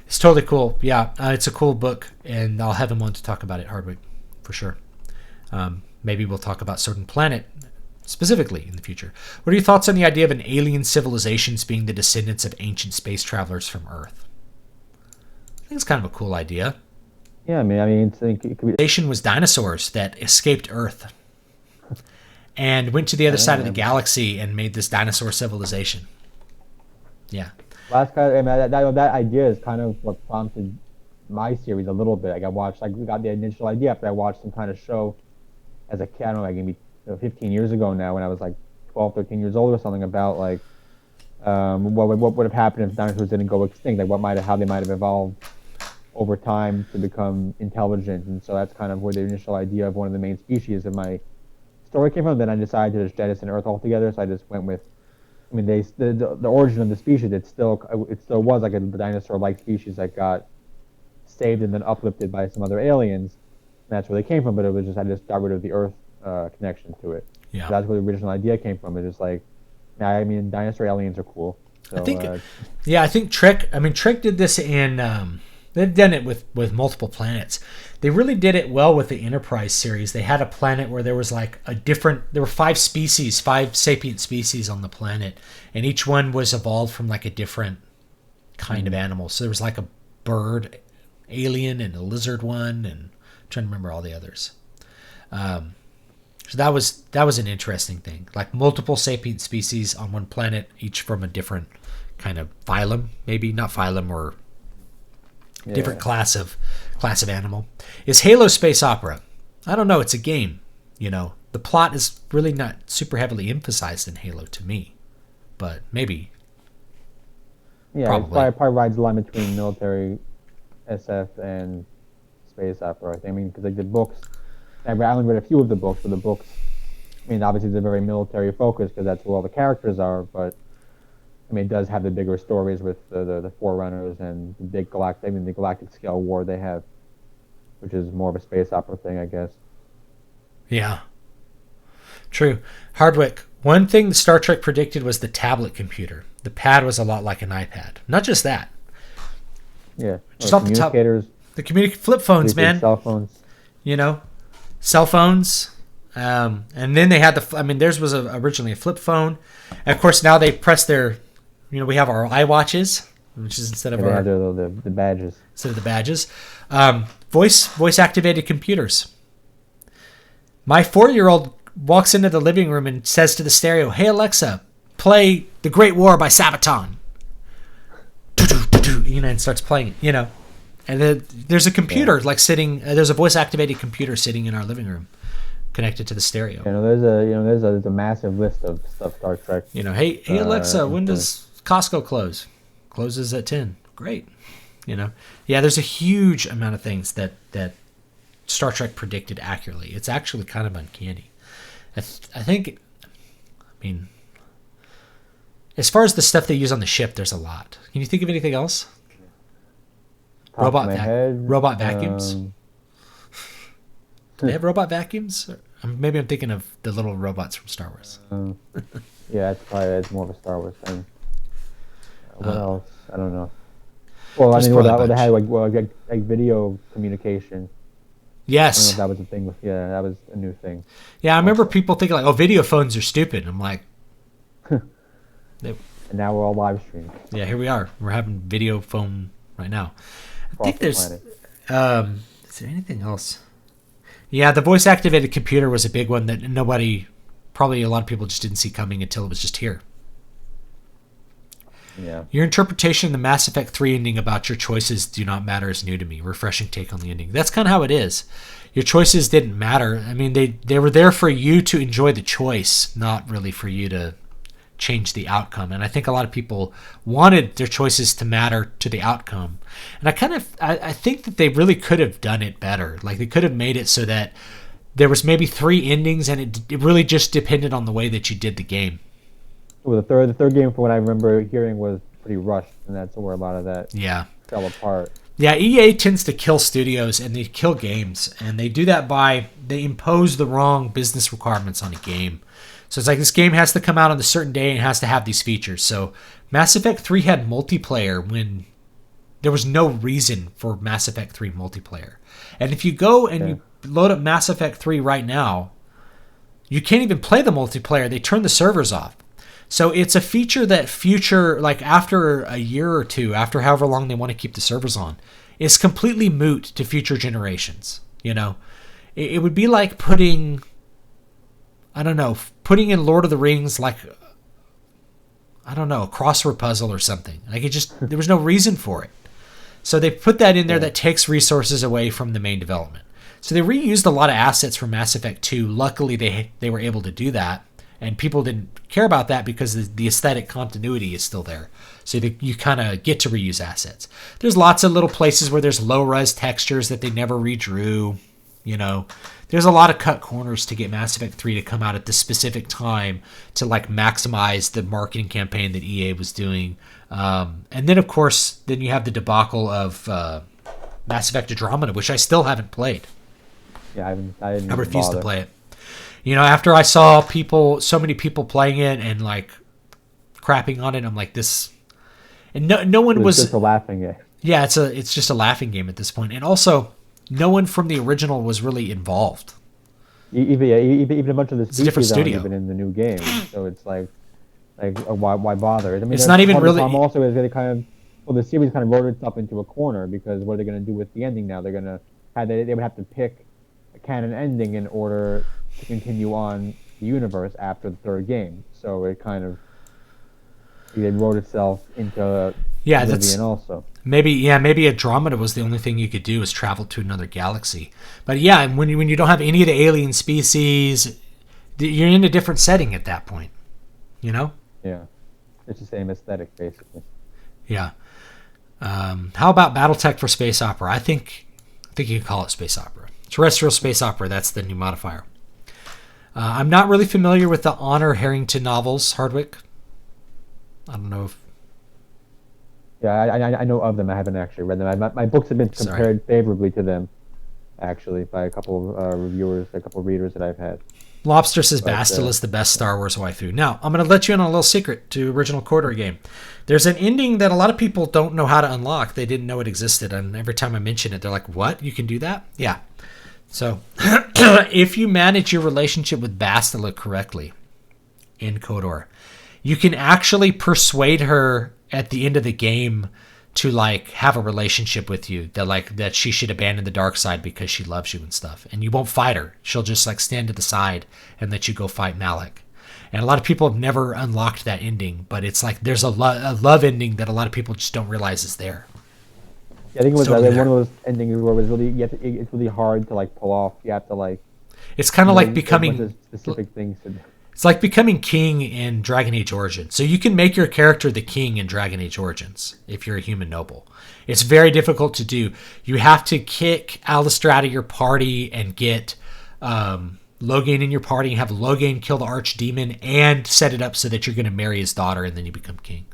It's totally cool. Yeah, it's a cool book, and I'll have him on to talk about it, Hardwick, for sure. Maybe we'll talk about Sword and Planet specifically in the future. What are your thoughts on the idea of an alien civilizations being the descendants of ancient space travelers from Earth? I think it's kind of a cool idea. Yeah, I mean, it could be. Civilization was dinosaurs that escaped Earth and went to the other side of the galaxy and made this dinosaur civilization. Yeah. Last kind of, I mean, that idea is kind of what prompted my series a little bit. Like I got the initial idea after I watched some kind of show as a kid, I don't know, like maybe 15 years ago now, when I was like 12, 13 years old or something, about like what would have happened if dinosaurs didn't go extinct, like how they might have evolved over time to become intelligent. And so that's kind of where the initial idea of one of the main species of my story came from. Then I decided to just jettison Earth altogether, so I just went with, I mean, the origin of the species, it still was like a dinosaur-like species that got saved and then uplifted by some other aliens. And that's where they came from, but I just got rid of the Earth connection to it. Yeah. So that's where the original idea came from. It's just like, I mean, dinosaur aliens are cool. So, I think Trick did this in, they've done it with multiple planets. They really did it well with the Enterprise series. They had a planet where there was like there were 5 sapient species on the planet, and each one was evolved from like a different kind of animal. So there was like a bird alien and a lizard one, and I'm trying to remember all the others. So that was an interesting thing. Like multiple sapient species on one planet, each from a different kind of phylum, maybe not phylum or different class of animal. Is Halo space opera? I don't know. It's a game. You know, the plot is really not super heavily emphasized in Halo to me, but maybe. Yeah, probably. It probably rides the line between military SF and space opera. I think. I mean, because like the books, I only read a few of the books, but the books, I mean, obviously they're very military focused because that's where all the characters are, but I mean, it does have the bigger stories with the Forerunners and the big the galactic scale war they have, which is more of a space opera thing, I guess. Yeah. True. Hardwick, one thing the Star Trek predicted was the tablet computer. The pad was a lot like an iPad. Not just that. Yeah. Just off the top. The flip phones, man. Cell phones. You know, cell phones. And then they had theirs was originally a flip phone. And of course, now they press their, we have our iWatches, which is instead of the badges. Instead of the badges. Voice activated computers. My 4-year-old walks into the living room and says to the stereo, "Hey Alexa, play The Great War by Sabaton." And starts playing it, And then there's a computer there's a voice activated computer sitting in our living room, connected to the stereo. There's a massive list of stuff Star Trek. Hey Alexa, when does Costco close? Closes at 10. Great. There's a huge amount of things that Star Trek predicted accurately. It's actually kind of uncanny. I think, as far as the stuff they use on the ship, there's a lot. Can you think of anything else? Robot vacuums. Do they have robot vacuums? Maybe I'm thinking of the little robots from Star Wars. It's more of a Star Wars thing. What else? I don't know. Well, they had like video communication. Yes. I don't know if that was a thing. That was a new thing. Yeah, I remember people thinking like, video phones are stupid. I'm like, and now we're all live streaming. Yeah, here we are. We're having video phone right now. I think there's. Is there anything else? Yeah, the voice activated computer was a big one that probably a lot of people just didn't see coming until it was just here. Yeah. Your interpretation of the Mass Effect 3 ending about your choices do not matter is new to me. Refreshing take on the ending. That's kind of how it is. Your choices didn't matter. I mean, they were there for you to enjoy the choice, not really for you to change the outcome. And I think a lot of people wanted their choices to matter to the outcome. And I think that they really could have done it better. Like they could have made it so that there was maybe 3 endings, and it really just depended on the way that you did the game. Well, the third game, from what I remember hearing, was pretty rushed, and that's where a lot of that fell apart. Yeah, EA tends to kill studios, and they kill games, and they do that by they impose the wrong business requirements on a game. So it's like this game has to come out on a certain day and has to have these features. So Mass Effect 3 had multiplayer when there was no reason for Mass Effect 3 multiplayer. And if you go and you load up Mass Effect 3 right now, you can't even play the multiplayer. They turn the servers off. So it's a feature that future, like after a year or two, after however long they want to keep the servers on, is completely moot to future generations. You know, it would be like putting in Lord of the Rings, like, I don't know, a crossword puzzle or something. Like, there was no reason for it. So they put that in there that takes resources away from the main development. So they reused a lot of assets from Mass Effect 2. Luckily, they were able to do that. And people didn't care about that because the aesthetic continuity is still there. So you kind of get to reuse assets. There's lots of little places where there's low-res textures that they never redrew. You know, there's a lot of cut corners to get Mass Effect 3 to come out at this specific time to like maximize the marketing campaign that EA was doing. And then, of course, then you have the debacle of Mass Effect Andromeda, which I still haven't played. Yeah, I refuse to play it. You know, after I saw so many people playing it and like crapping on it, I'm like, this. And no one was just a laughing game. Yeah, it's just a laughing game at this point. And also, no one from the original was really involved. Even a bunch of the species aren't even in the new game. So it's like why bother? I mean, it's not even really. The also is they kind of the series kind of wrote itself into a corner because what are they going to do with the ending now? They would have to pick a canon ending in order to continue on the universe after the third game. So it kind of wrote itself into oblivion also. Maybe Andromeda was the only thing you could do is travel to another galaxy. But yeah, when you don't have any of the alien species, you're in a different setting at that point. You know? Yeah, it's the same aesthetic basically. Yeah. How about BattleTech for space opera? I think you can call it space opera. Terrestrial space opera. That's the new modifier. I'm not really familiar with the Honor Harrington novels, Hardwick. I don't know if... Yeah, I know of them. I haven't actually read them. My books have been compared favorably to them, actually, by a couple of reviewers, a couple of readers that I've had. Lobster says Bastille is the best Star Wars waifu. Now, I'm going to let you in on a little secret to original Corridor game. There's an ending that a lot of people don't know how to unlock. They didn't know it existed, and every time I mention it, they're like, what? You can do that? Yeah. So, if you manage your relationship with Bastila correctly in KOTOR, you can actually persuade her at the end of the game to like have a relationship with you, that she should abandon the dark side because she loves you and stuff. And you won't fight her. She'll just like stand to the side and let you go fight Malik. And a lot of people have never unlocked that ending, but it's like there's a love ending that a lot of people just don't realize is there. Yeah, I think it was one of those endings where it was really it's really hard to like pull off. You have to like. It's kind of like becoming specific things to do. It's like becoming king in Dragon Age Origins. So you can make your character the king in Dragon Age Origins if you're a human noble. It's very difficult to do. You have to kick Alistair out of your party and get Loghain in your party and have Loghain kill the archdemon and set it up so that you're going to marry his daughter and then you become king.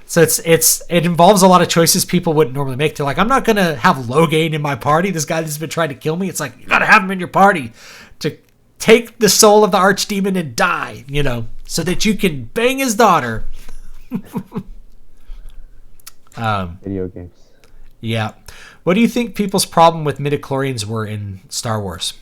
So it involves a lot of choices people wouldn't normally make. They're like, I'm not going to have Loghain in my party. This guy that's been trying to kill me. It's like, you got to have him in your party to take the soul of the archdemon and die, so that you can bang his daughter. Video games. Yeah. What do you think people's problem with midichlorians were in Star Wars?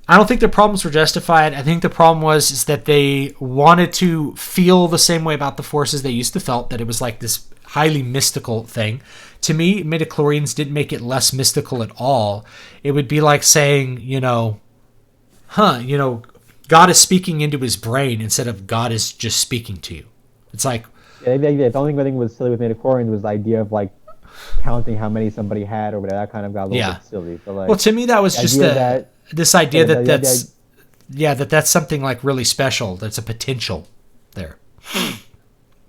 I don't think their problems were justified. I think the problem is that they wanted to feel the same way about the Force as they used to felt, that it was like this highly mystical thing. To me, midichlorians didn't make it less mystical at all. It would be like saying, God is speaking into his brain instead of God is just speaking to you. It's like... Yeah, the only thing I think was silly with midichlorians was the idea of, like, counting how many somebody had or whatever. That kind of got a little bit silly. But, like, well, to me, that was just this idea that's something, like, really special. That's a potential there.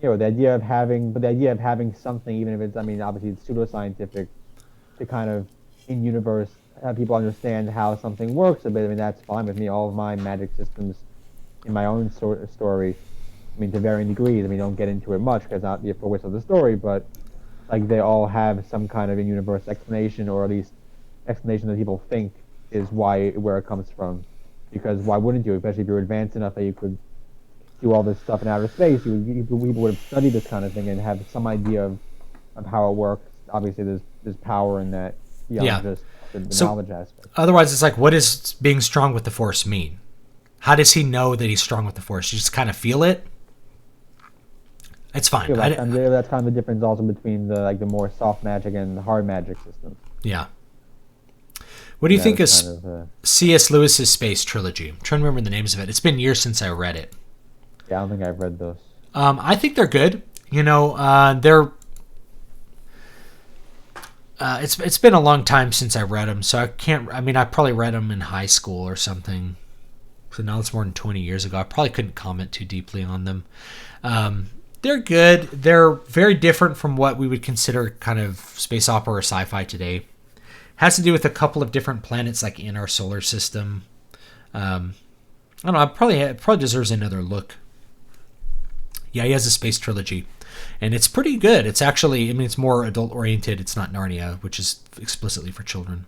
The idea of having something, even if it's, obviously it's pseudoscientific, to kind of, in universe, have people understand how something works a bit. That's fine with me. All of my magic systems in my own story, to varying degrees. Don't get into it much because not the focus of the story, but like they all have some kind of in-universe explanation, or at least explanation that people think is where it comes from. Because why wouldn't you? Especially if you're advanced enough that you could do all this stuff in outer space, people would have studied this kind of thing and have some idea of how it works. Obviously, there's power in that. beyond Yeah. just the So- knowledge aspect. Otherwise, it's like, what does being strong with the Force mean? How does he know that he's strong with the Force? You just kind of feel it. It's fine. Yeah, that's kind of the difference also between the more soft magic and the hard magic systems. Yeah. What do you think of kind of, C.S. Lewis's Space Trilogy? I'm trying to remember the names of it. It's been years since I read it. Yeah, I don't think I've read those. I think they're good. It's been a long time since I read them, so I can't. I mean, I probably read them in high school or something. So now it's more than 20 years ago. I probably couldn't comment too deeply on them. They're good. They're very different from what we would consider kind of space opera or sci-fi today. Has to do with a couple of different planets like in our solar system. I don't know. It probably deserves another look. Yeah, he has a space trilogy, and it's pretty good. It's actually, I mean, it's more adult oriented. It's not Narnia, which is explicitly for children.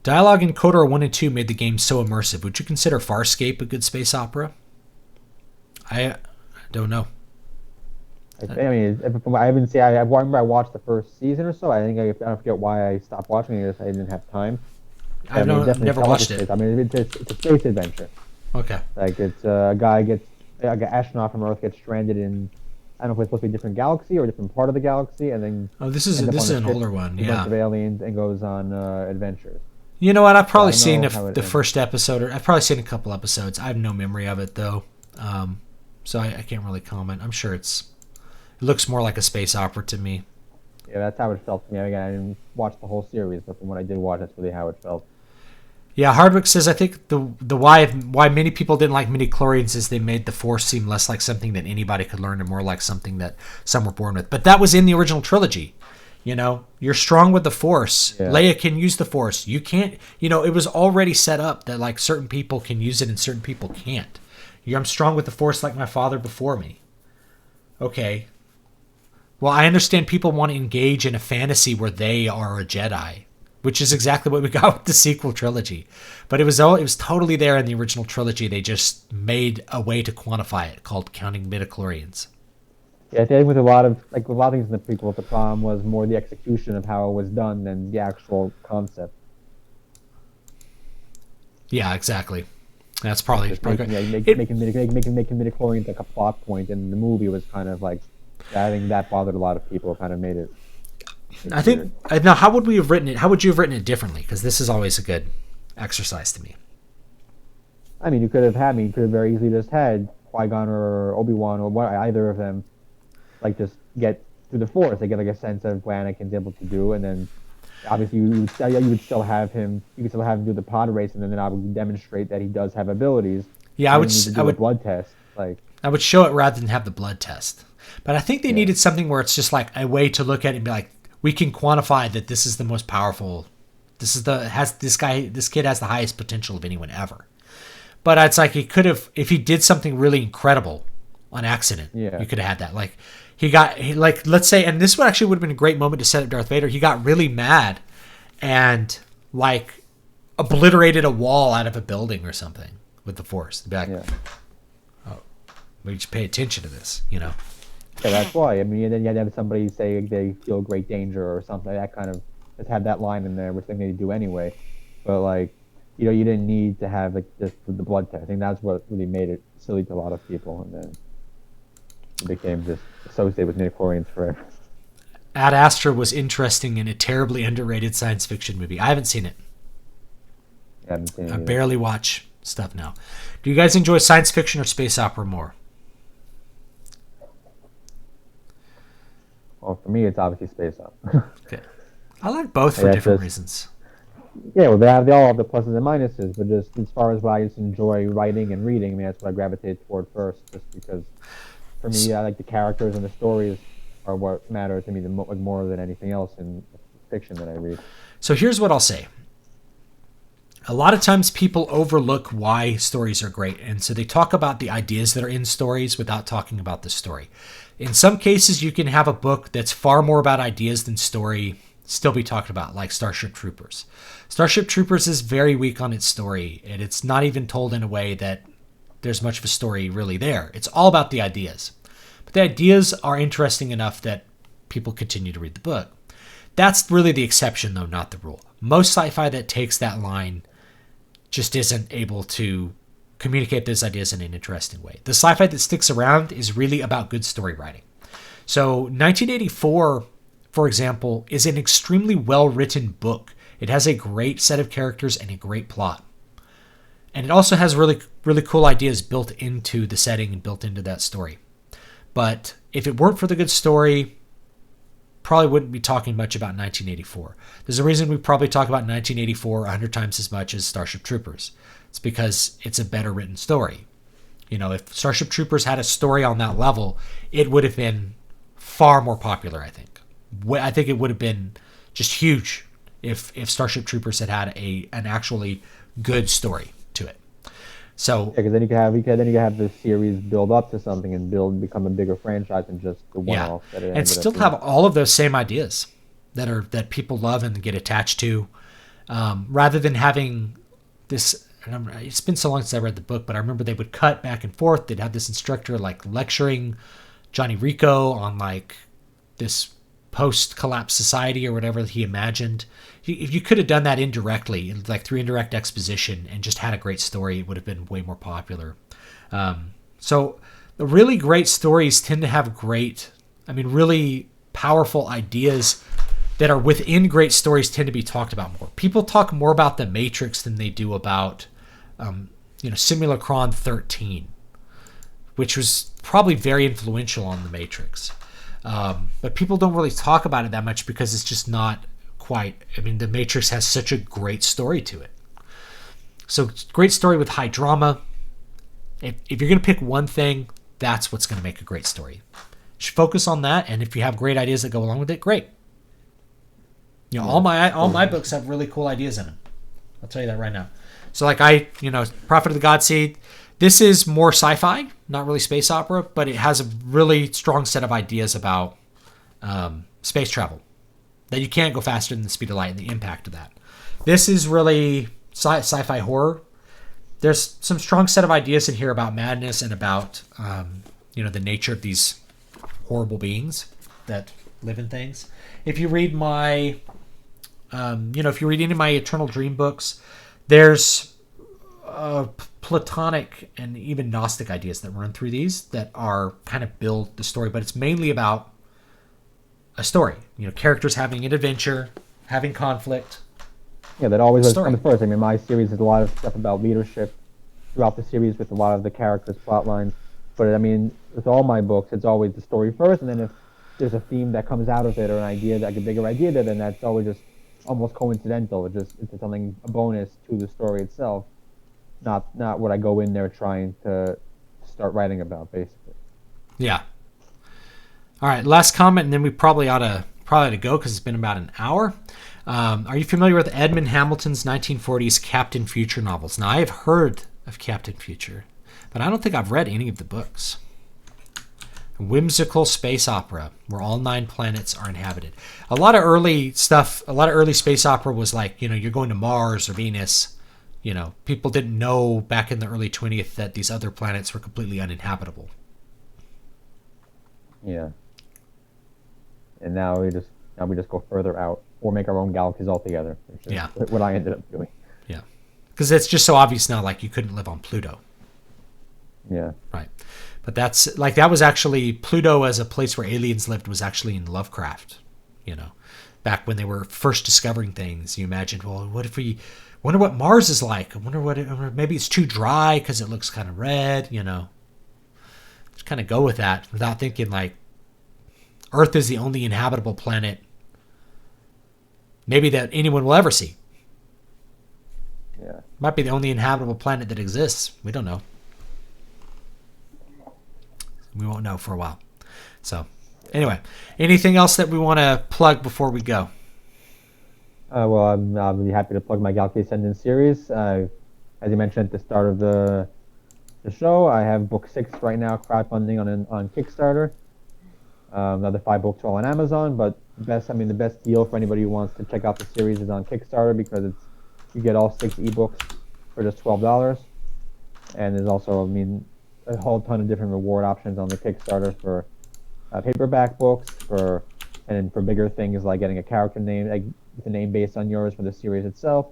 Dialogue in KOTOR 1 and 2 made the game so immersive. Would you consider Farscape a good space opera? I don't know. I mean, I haven't seen. I remember I watched the first season or so. I forget why I stopped watching it. I didn't have time. I've never watched it. I mean, it's a space adventure. Okay. Like it's a guy an astronaut from Earth gets stranded in, I don't know if it's supposed to be a different galaxy or a different part of the galaxy, and then this is an older one. A Yeah. bunch of aliens and goes on adventures. You know what? I've probably seen the ends. first episode, or I've probably seen a couple episodes. I have no memory of it though, so I can't really comment. I'm sure it looks more like a space opera to me. Yeah, that's how it felt to me. Again, I didn't watch the whole series, but from what I did watch, that's really how it felt. Yeah, Hardwick says, I think the why many people didn't like midichlorians is they made the Force seem less like something that anybody could learn and more like something that some were born with. But that was in the original trilogy. You know, you're strong with the Force. Yeah. Leia can use the Force. You can't, it was already set up that like certain people can use it and certain people can't. I'm strong with the Force like my father before me. Okay. Well, I understand people want to engage in a fantasy where they are a Jedi, which is exactly what we got with the sequel trilogy. But it was totally there in the original trilogy. They just made a way to quantify it called counting midichlorians. Yeah, I think with a lot of things in the prequel, the problem was more the execution of how it was done than the actual concept. Yeah, exactly. That's probably making midichlorians like a plot point, and the movie was kind of like, I think that bothered a lot of people. Kind of made it. I think now, how would we have written it? How would you have written it differently? Because this is always a good exercise to me. I mean, you could have very easily just had Qui-Gon or Obi-Wan or either of them, like just get through the Force. They get like a sense of what Anakin's able to do, and then obviously you would still have him. You could still have him do the pod race, and then I would demonstrate that he does have abilities. Yeah, I would a blood test. I would show it rather than have the blood test. But I think they needed something where it's just like a way to look at it and be like, we can quantify that this is the most powerful. This kid has the highest potential of anyone ever. But it's like he could have, if he did something really incredible on accident, you could have had that. Like let's say, and this would have been a great moment to set up Darth Vader. He got really mad and like obliterated a wall out of a building or something with the Force. Be like, oh, we should pay attention to this, Yeah, that's why. I mean, and then you had to have somebody say they feel great danger or something. That kind of, just have that line in there, which they do anyway. But you didn't need to have just the blood test. I think that's what really made it silly to a lot of people, and then it became just associated with midichlorians forever. Ad Astra was interesting in a terribly underrated science fiction movie. I haven't seen it. I haven't seen it I either. barely watch stuff now. Do you guys enjoy science fiction or space opera more? Well, for me, it's obviously space opera. Okay. I like both for different reasons. Yeah, well, they all have the pluses and minuses, but just as far as what I just enjoy writing and reading, I mean, that's what I gravitate toward first, just because for me, I like the characters and the stories are what matter to me more than anything else in fiction that I read. So here's what I'll say. A lot of times people overlook why stories are great, and so they talk about the ideas that are in stories without talking about the story. In some cases, you can have a book that's far more about ideas than story still be talked about, like Starship Troopers. Starship Troopers is very weak on its story, and it's not even told in a way that there's much of a story really there. It's all about the ideas. But the ideas are interesting enough that people continue to read the book. That's really the exception, though, not the rule. Most sci-fi that takes that line just isn't able to communicate those ideas in an interesting way. The sci-fi that sticks around is really about good story writing. So 1984, for example, is an extremely well-written book. It has a great set of characters and a great plot. And it also has really, really cool ideas built into the setting and built into that story. But if it weren't for the good story, probably wouldn't be talking much about 1984. There's a reason we probably talk about 1984 100 times as much as Starship Troopers. It's because it's a better written story. You know, if Starship Troopers had a story on that level, it would have been far more popular, I think. I think it would have been just huge if Starship Troopers had an actually good story to it. So because then you can have the series build up to something and become a bigger franchise than just the one-off. And still have all of those same ideas that people love and get attached to, rather than having this. And it's been so long since I read the book, but I remember they would cut back and forth. They'd have this instructor like lecturing Johnny Rico on like this post-collapse society or whatever he imagined. If you could have done that indirectly, like through indirect exposition, and just had a great story, it would have been way more popular. So the really great stories tend to have really powerful ideas that are within great stories tend to be talked about more. People talk more about The Matrix than they do about, Simulacron 13, which was probably very influential on The Matrix. But people don't really talk about it that much because it's just not quite. The Matrix has such a great story to it. So great story with high drama. If you're going to pick one thing, that's what's going to make a great story. You should focus on that, and if you have great ideas that go along with it, great. All my books have really cool ideas in them. I'll tell you that right now. So Prophet of the God Seed, this is more sci-fi, not really space opera, but it has a really strong set of ideas about space travel. That you can't go faster than the speed of light and the impact of that. This is really sci-fi horror. There's some strong set of ideas in here about madness and about the nature of these horrible beings that live in things. If you read my if you read any of my Eternal Dream books, there's Platonic and even Gnostic ideas that run through these that are kind of build the story, but it's mainly about a story. Characters having an adventure, having conflict. Yeah, that always comes first. My series is a lot of stuff about leadership throughout the series with a lot of the characters' plot lines. But with all my books, it's always the story first, and then if there's a theme that comes out of it or an idea, like a bigger idea, then that's always just almost coincidental. It's something, a bonus to the story itself, not what I go in there trying to start writing about, basically. Yeah. All right, last comment, and then we probably ought to go because it's been about an hour. Are you familiar with Edmund Hamilton's 1940s Captain Future novels? Now, I have heard of Captain Future, but I don't think I've read any of the books. A whimsical space opera where all 9 planets are inhabited. A lot of early space opera was like, you're going to Mars or Venus. People didn't know back in the early 20th that these other planets were completely uninhabitable. Yeah. And now we just go further out or make our own galaxies altogether, which is what I ended up doing. Yeah. Because it's just so obvious now, like you couldn't live on Pluto. Yeah. Right. But that was actually, Pluto as a place where aliens lived was actually in Lovecraft. Back when they were first discovering things, you imagined, well, what if we wonder what Mars is like? I wonder maybe it's too dry because it looks kind of red, Just kind of go with that without thinking like Earth is the only inhabitable planet maybe that anyone will ever see. Yeah. Might be the only inhabitable planet that exists. We don't know. We won't know for a while. So, anyway, anything else that we want to plug before we go? I'll be happy to plug my Galaxy Ascendant series. As you mentioned at the start of the show, I have book 6 right now crowdfunding on Kickstarter. Another 5 books are all on Amazon, but the best deal for anybody who wants to check out the series is on Kickstarter because you get all 6 ebooks for just $12, and there's also a whole ton of different reward options on the Kickstarter for paperback books, for And then for bigger things like getting a character name, like with a name based on yours for the series itself,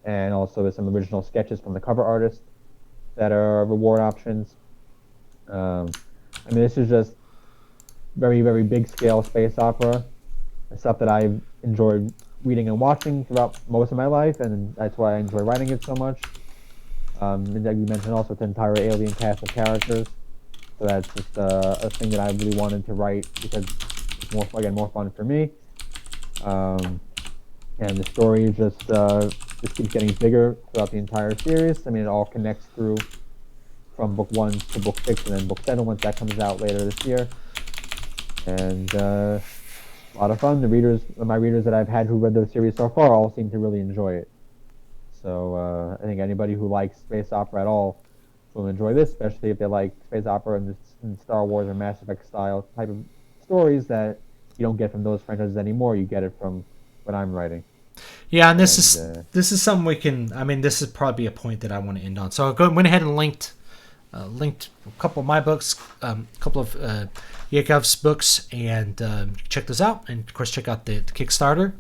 and also with some original sketches from the cover artist that are reward options. I mean, this is just very, very big scale space opera, stuff that I've enjoyed reading and watching throughout most of my life, and that's why I enjoy writing it so much. And like you mentioned, also it's an entire alien cast of characters, so that's just a thing that I really wanted to write because it's more fun for me. Um, and the story is just keeps getting bigger throughout the entire series. I mean, it all connects through from book 1 to book 6, and then book 7 once that comes out later this year. And a lot of fun. My readers that I've had who read the series so far all seem to really enjoy it. So I think anybody who likes space opera at all will enjoy this, especially if they like space opera and Star Wars or Mass Effect style type of stories that you don't get from those franchises anymore. You get it from what I'm writing. Yeah, and this is something we can. I mean, this is probably a point that I want to end on. So I went ahead and linked a couple of my books, a couple of Yakov's books, and check those out. And of course, check out the Kickstarter.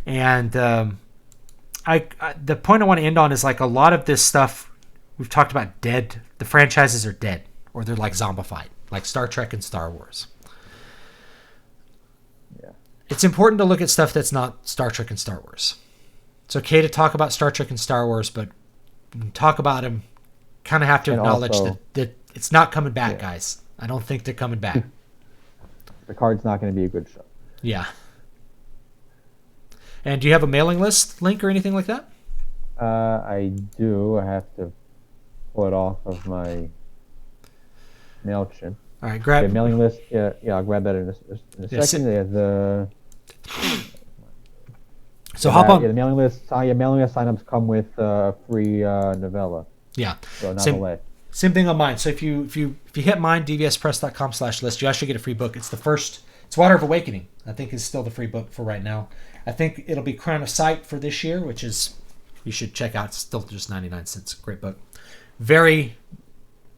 And I the point I want to end on is like a lot of this stuff we've talked about dead. The franchises are dead, or they're like zombified, like Star Trek and Star Wars. Yeah, it's important to look at stuff that's not Star Trek and Star Wars. It's okay to talk about Star Trek and Star Wars, but when you talk about them, kind of have to acknowledge that it's not coming back, guys. I don't think they're coming back. The card's not going to be a good show. Yeah. And do you have a mailing list link or anything like that? I do. I have to pull it off of my MailChimp. All right, grab the mailing list. Yeah, I'll grab that in a second. So hop on. Yeah, the mailing list. Mailing list signups come with a free novella. Yeah. So not same thing on mine. So if you hit mine, dvspress.com/list, you actually get a free book. It's Water of Awakening. I think is still the free book for right now. I think it'll be Crown of Sight for this year, which is you should check out. It's still just 99 cents. Great book. Very,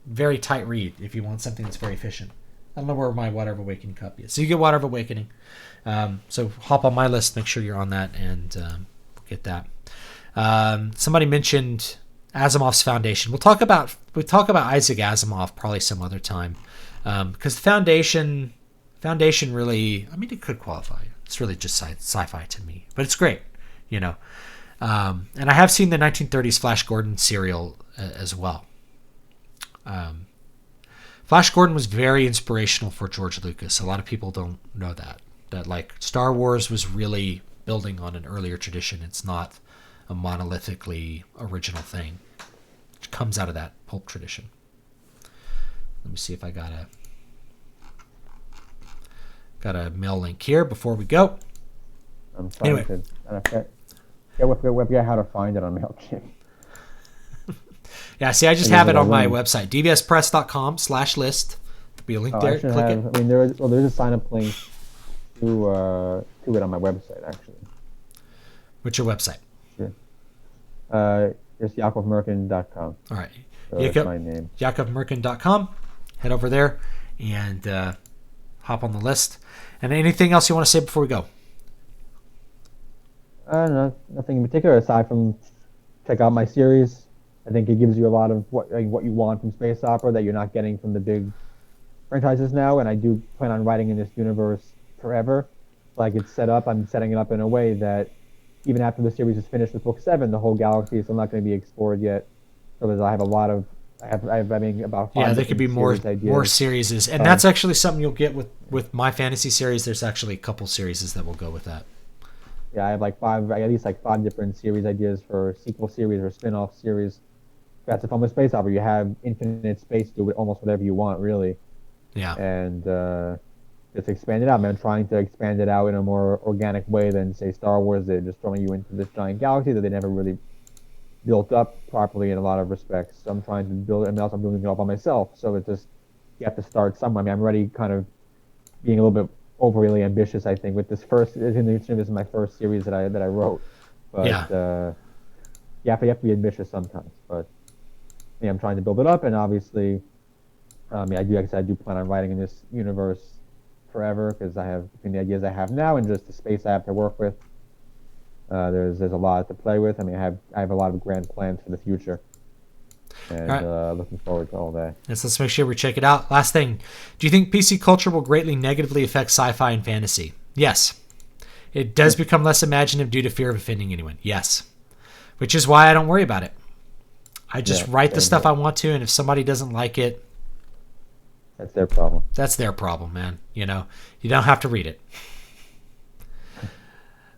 very tight read if you want something that's very efficient. I don't know where my Water of Awakening copy is. So you get Water of Awakening. So hop on my list, make sure you're on that, and get that. Somebody mentioned Asimov's Foundation. We'll talk about Isaac Asimov probably some other time, because the Foundation really, I mean, it could qualify. It's really just sci-fi to me, but it's great, you know. And I have seen the 1930s Flash Gordon serial as well. Flash Gordon was very inspirational for George Lucas. A lot of people don't know that like Star Wars was really building on an earlier tradition. It's not a monolithically original thing. It comes out of that pulp tradition. Let me see if I got a mail link here before we go. I'm trying to forget how to find it on MailChimp. Yeah, see, I just have it on my website, dvspress.com/list. There'll be a link there. Click it. I mean, there's a sign-up link to it on my website, actually. What's your website? Sure. It's yakovmerkin.com. All right. So that's my name. yakovmerkin.com. Head over there and hop on the list. And anything else you want to say before we go? No, nothing in particular aside from check out my series. I think it gives you a lot of what you want from space opera that you're not getting from the big franchises now. And I do plan on writing in this universe forever. Like it's set up, I'm setting it up in a way that even after the series is finished with book 7, the whole galaxy is still not going to be explored yet. So I have a lot of I mean about 5 there could be more series, and that's actually something you'll get with my fantasy series. There's actually a couple series that will go with that. Yeah, I have at least 5 different series ideas for sequel series or spin-off series. That's the fun with space opera. You have infinite space to do almost whatever you want, really. Yeah. And just expand it out. I'm trying to expand it out in a more organic way than, say, Star Wars. They're just throwing you into this giant galaxy that they never really built up properly in a lot of respects. So I'm trying to build it, and also I'm building it all by myself. So it's just, you have to start somewhere. I mean, I'm already kind of being a little bit overly ambitious, I think, with this first. This is my first series that I wrote. But you have to be ambitious sometimes. But yeah, I'm trying to build it up, and obviously, I do plan on writing in this universe forever because I have between the ideas I have now and just the space I have to work with. There's a lot to play with. I mean, I have a lot of grand plans for the future, and looking forward to all that. Yes, let's make sure we check it out. Last thing, do you think PC culture will greatly negatively affect sci-fi and fantasy? Yes. It does become less imaginative due to fear of offending anyone. Yes. Which is why I don't worry about it. I just write the stuff I want to, and if somebody doesn't like it, that's their problem. That's their problem, man. You don't have to read it.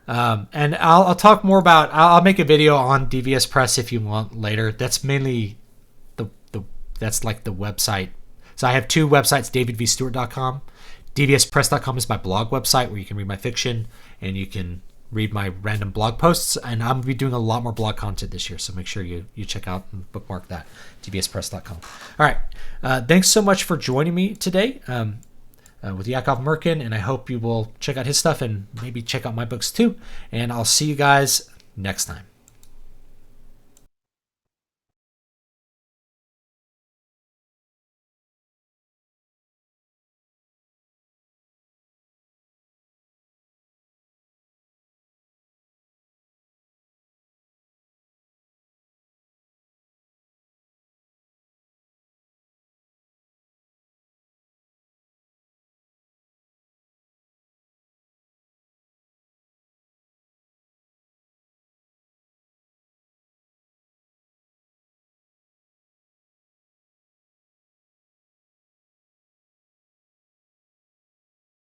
And I'll talk more about. I'll make a video on DVS Press if you want later. That's mainly that's like the website. So I have two websites: davidvstewart.com. DVSpress.com is my blog website where you can read my fiction and you can read my random blog posts. And I'm going to be doing a lot more blog content this year, so make sure you check out and bookmark that. DVSpress.com. All right, thanks so much for joining me today. With Yakov Merkin, and I hope you will check out his stuff and maybe check out my books too. And I'll see you guys next time.